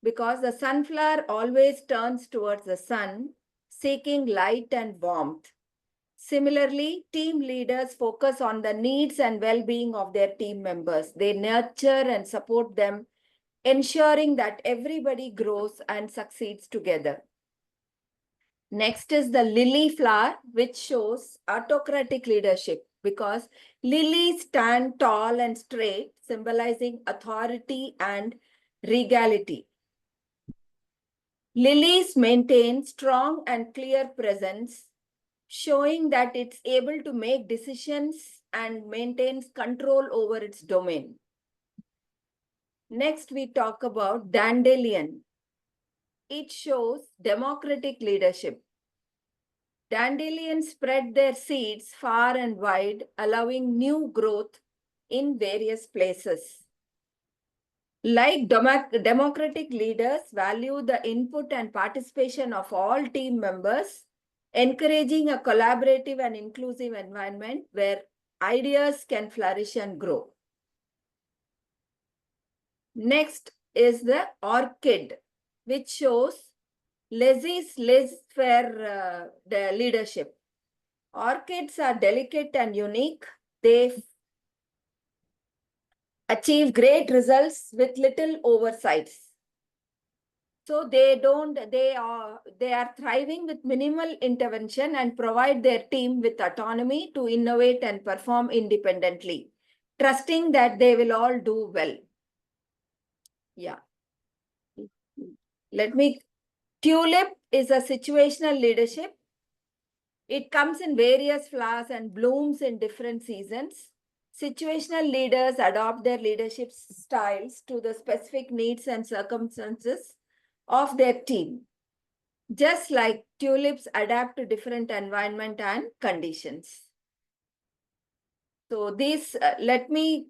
because the sunflower always turns towards the sun, seeking light and warmth. Similarly, team leaders focus on the needs and well-being of their team members. They nurture and support them, ensuring that everybody grows and succeeds together. Next is the lily flower, which shows autocratic leadership, because lilies stand tall and straight, symbolizing authority and regality. Lilies maintain strong and clear presence, showing that it's able to make decisions and maintains control over its domain. Next, we talk about dandelion. It shows democratic leadership. Dandelions spread their seeds far and wide, allowing new growth in various places. Like democratic leaders value the input and participation of all team members, encouraging a collaborative and inclusive environment where ideas can flourish and grow. Next is the orchid, which shows laissez-faire the leadership. Orchids are delicate and unique. They achieve great results with little oversights. So they are thriving with minimal intervention and provide their team with autonomy to innovate and perform independently, trusting that they will all do well. Yeah. Tulip is a situational leadership. It comes in various flowers and blooms in different seasons. Situational leaders adopt their leadership styles to the specific needs and circumstances of their team, just like tulips adapt to different environment and conditions. So these, due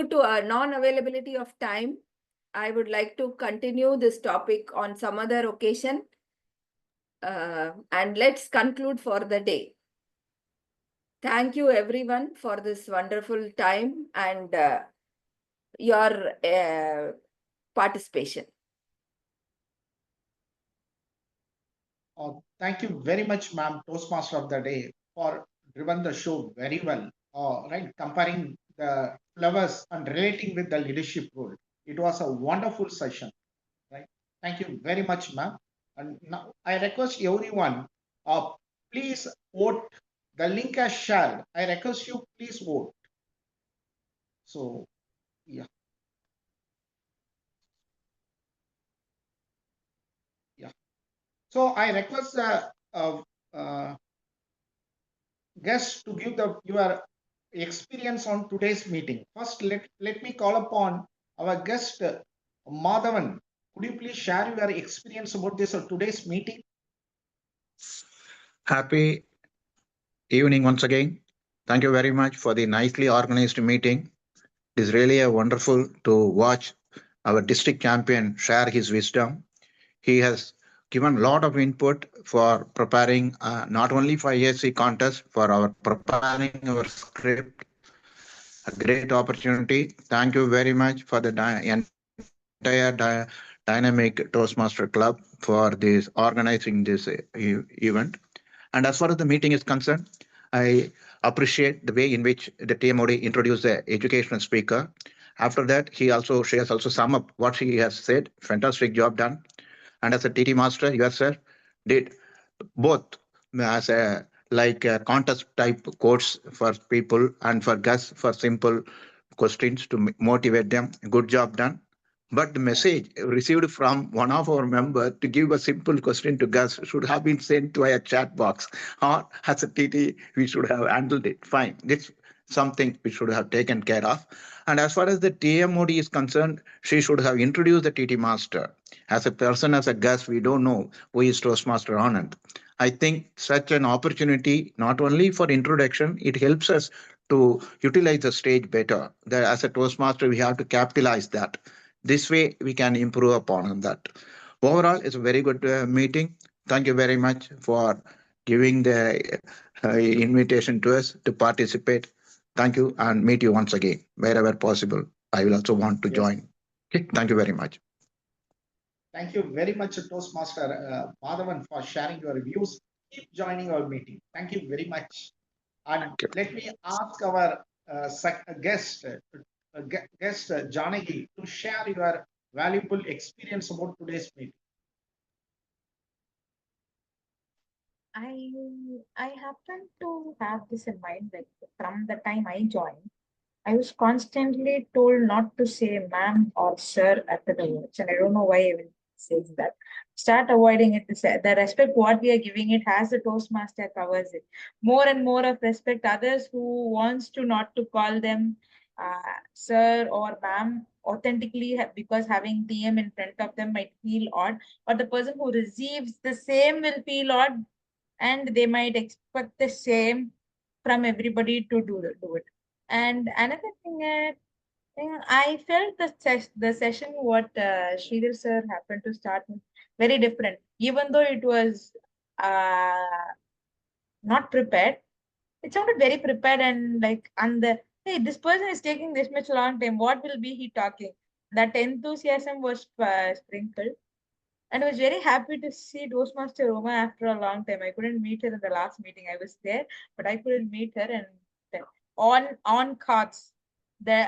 to a non-availability of time, I would like to continue this topic on some other occasion. And let's conclude for the day. Thank you everyone for this wonderful time and your participation. Thank you very much, ma'am, Toastmaster of the Day, for driven the show very well. Right, comparing the flowers and relating with the leadership role. It was a wonderful session. Right. Thank you very much, ma'am. And now I request everyone, please vote. The link has shared. I request you please vote. So, yeah. Yeah. So I request guests to give your experience on today's meeting. First, let me call upon our guest, Madhavan. Could you please share your experience about this today's meeting? Happy evening once again. Thank you very much for the nicely organized meeting. It is really a wonderful to watch our district champion share his wisdom. He has given a lot of input for preparing not only for ISC contest, for our preparing our script. A great opportunity. Thank you very much for the entire Dynamic Toastmaster Club for this organizing this event. And as far as the meeting is concerned, I appreciate the way in which the TMOD introduced the educational speaker. After that, she has also sum up what she has said. Fantastic job done. And as a TT master, yourself did both as a contest type course for people and for guests for simple questions to motivate them. Good job done. But the message received from one of our members to give a simple question to Gus should have been sent to a chat box, or as a TT, we should have handled it. Fine. It's something we should have taken care of. And as far as the TMOD is concerned, she should have introduced the TT master. As a person, as a guest, we don't know who is Toastmaster Anand. I think such an opportunity, not only for introduction, it helps us to utilize the stage better. As a Toastmaster, we have to capitalize that. This way, we can improve upon that. Overall, it's a very good meeting. Thank you very much for giving the invitation to us to participate. Thank you, and meet you once again wherever possible. I will also want to join. Okay, thank you very much. Thank you very much, Toastmaster Madhavan, for sharing your views. Keep joining our meeting. Thank you very much. And let me ask our guest, Janagi, to share your valuable experience about today's meeting. I happen to have this in mind, like from the time I joined. I was constantly told not to say ma'am or sir after the words, and I don't know why I even says that. Start avoiding it. The respect what we are giving it has the Toastmaster covers it. More and more of respect. Others who wants to not to call them sir or ma'am authentically because having TM in front of them might feel odd, but the person who receives the same will feel odd, and they might expect the same from everybody to do it. And another thing I felt the session what Sridhar sir happened to start with very different, even though it was not prepared. It sounded very prepared and like, and the hey, this person is taking this much long time. What will be he talking? That enthusiasm was sprinkled. And I was very happy to see Toastmaster Roma after a long time. I couldn't meet her in the last meeting. I was there, but I couldn't meet her. And on cards, the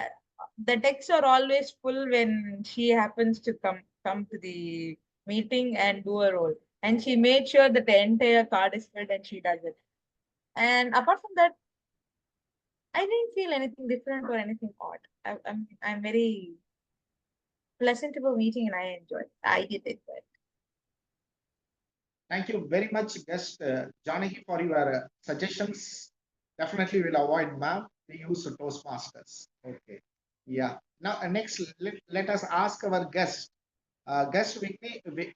decks are always full when she happens to come to the meeting and do a role. And she made sure that the entire card is filled, and she does it. And apart from that, I didn't feel anything different or anything odd. I'm very pleasant about meeting, and I enjoyed. I did enjoy it. Thank you very much, guest Janaki, for your suggestions. Definitely will avoid ma'am. We use Toastmasters. Okay. Yeah. Now, next, let us ask our guest, guest Vignesh,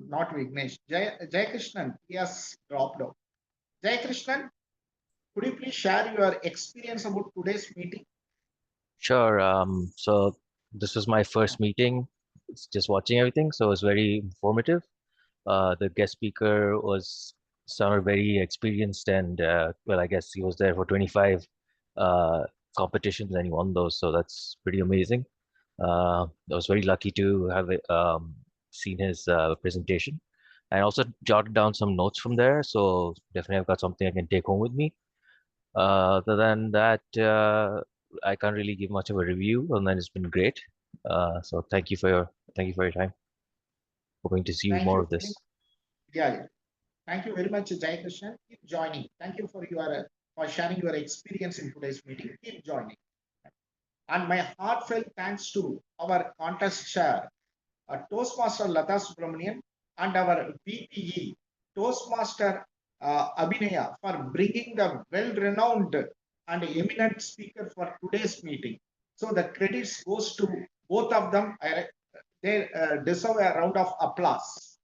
not Vignesh, Jay Krishnan. He has dropped out. Jay Krishnan, could you please share your experience about today's meeting? Sure. So this was my first meeting. It's just watching everything, so it was very informative. The guest speaker sounded very experienced, and well, I guess he was there for 25 competitions and he won those, so that's pretty amazing. I was very lucky to have seen his presentation. I also jotted down some notes from there, so definitely I've got something I can take home with me. Other than that, I can't really give much of a review, and then it's been great. So thank you for your time. Hoping to see more of this. Yeah. Thank you very much, Jay Krishnan. Keep joining. Thank you for sharing your experience in today's meeting. Keep joining. And my heartfelt thanks to our contest chair, Toastmaster Lata Subramanian, and our BPE, Toastmaster Abhinaya, for bringing the well-renowned and eminent speaker for today's meeting. So the credits goes to both of them. They deserve a round of applause.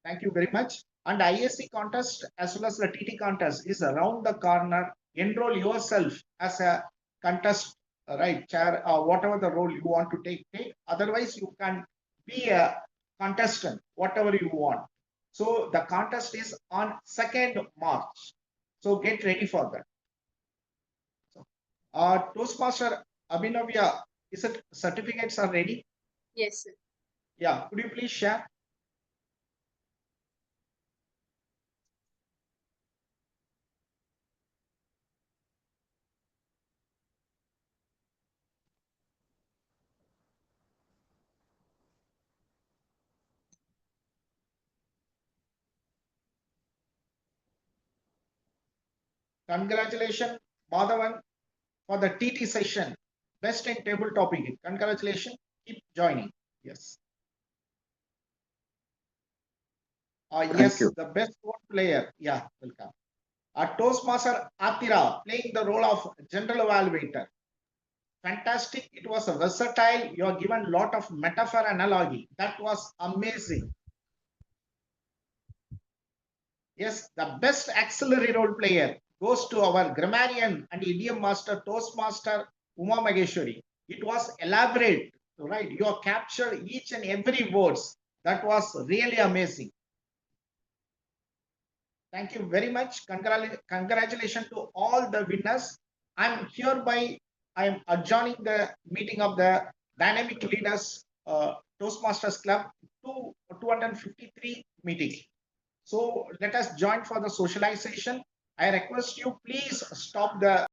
Thank you very much. And ISC contest as well as the TT contest is around the corner. Enroll yourself as a contest, right, chair, whatever the role you want to take. Otherwise, you can be a contestant, whatever you want. So the contest is on 2nd March. So get ready for that. So, Toastmaster Abhinavya, is it certificates are ready? Yes, sir. Yeah, could you please share? Congratulations, Madhavan, for the TT session. Best in table topic. Congratulations. Keep joining. Yes. Yes, the best board player. Yeah, welcome. Toastmaster Atira playing the role of general evaluator. Fantastic. It was versatile. You are given a lot of metaphor analogy. That was amazing. Yes, the best auxiliary role player goes to our grammarian and idiom master, Toastmaster Uma Maheshwari. It was elaborate, right? You have captured each and every words. That was really amazing. Thank you very much. Congratulations to all the winners. I am adjourning the meeting of the Dynamic Leaders Toastmasters Club to 253 meeting. So let us join for the socialization. I request you, please stop the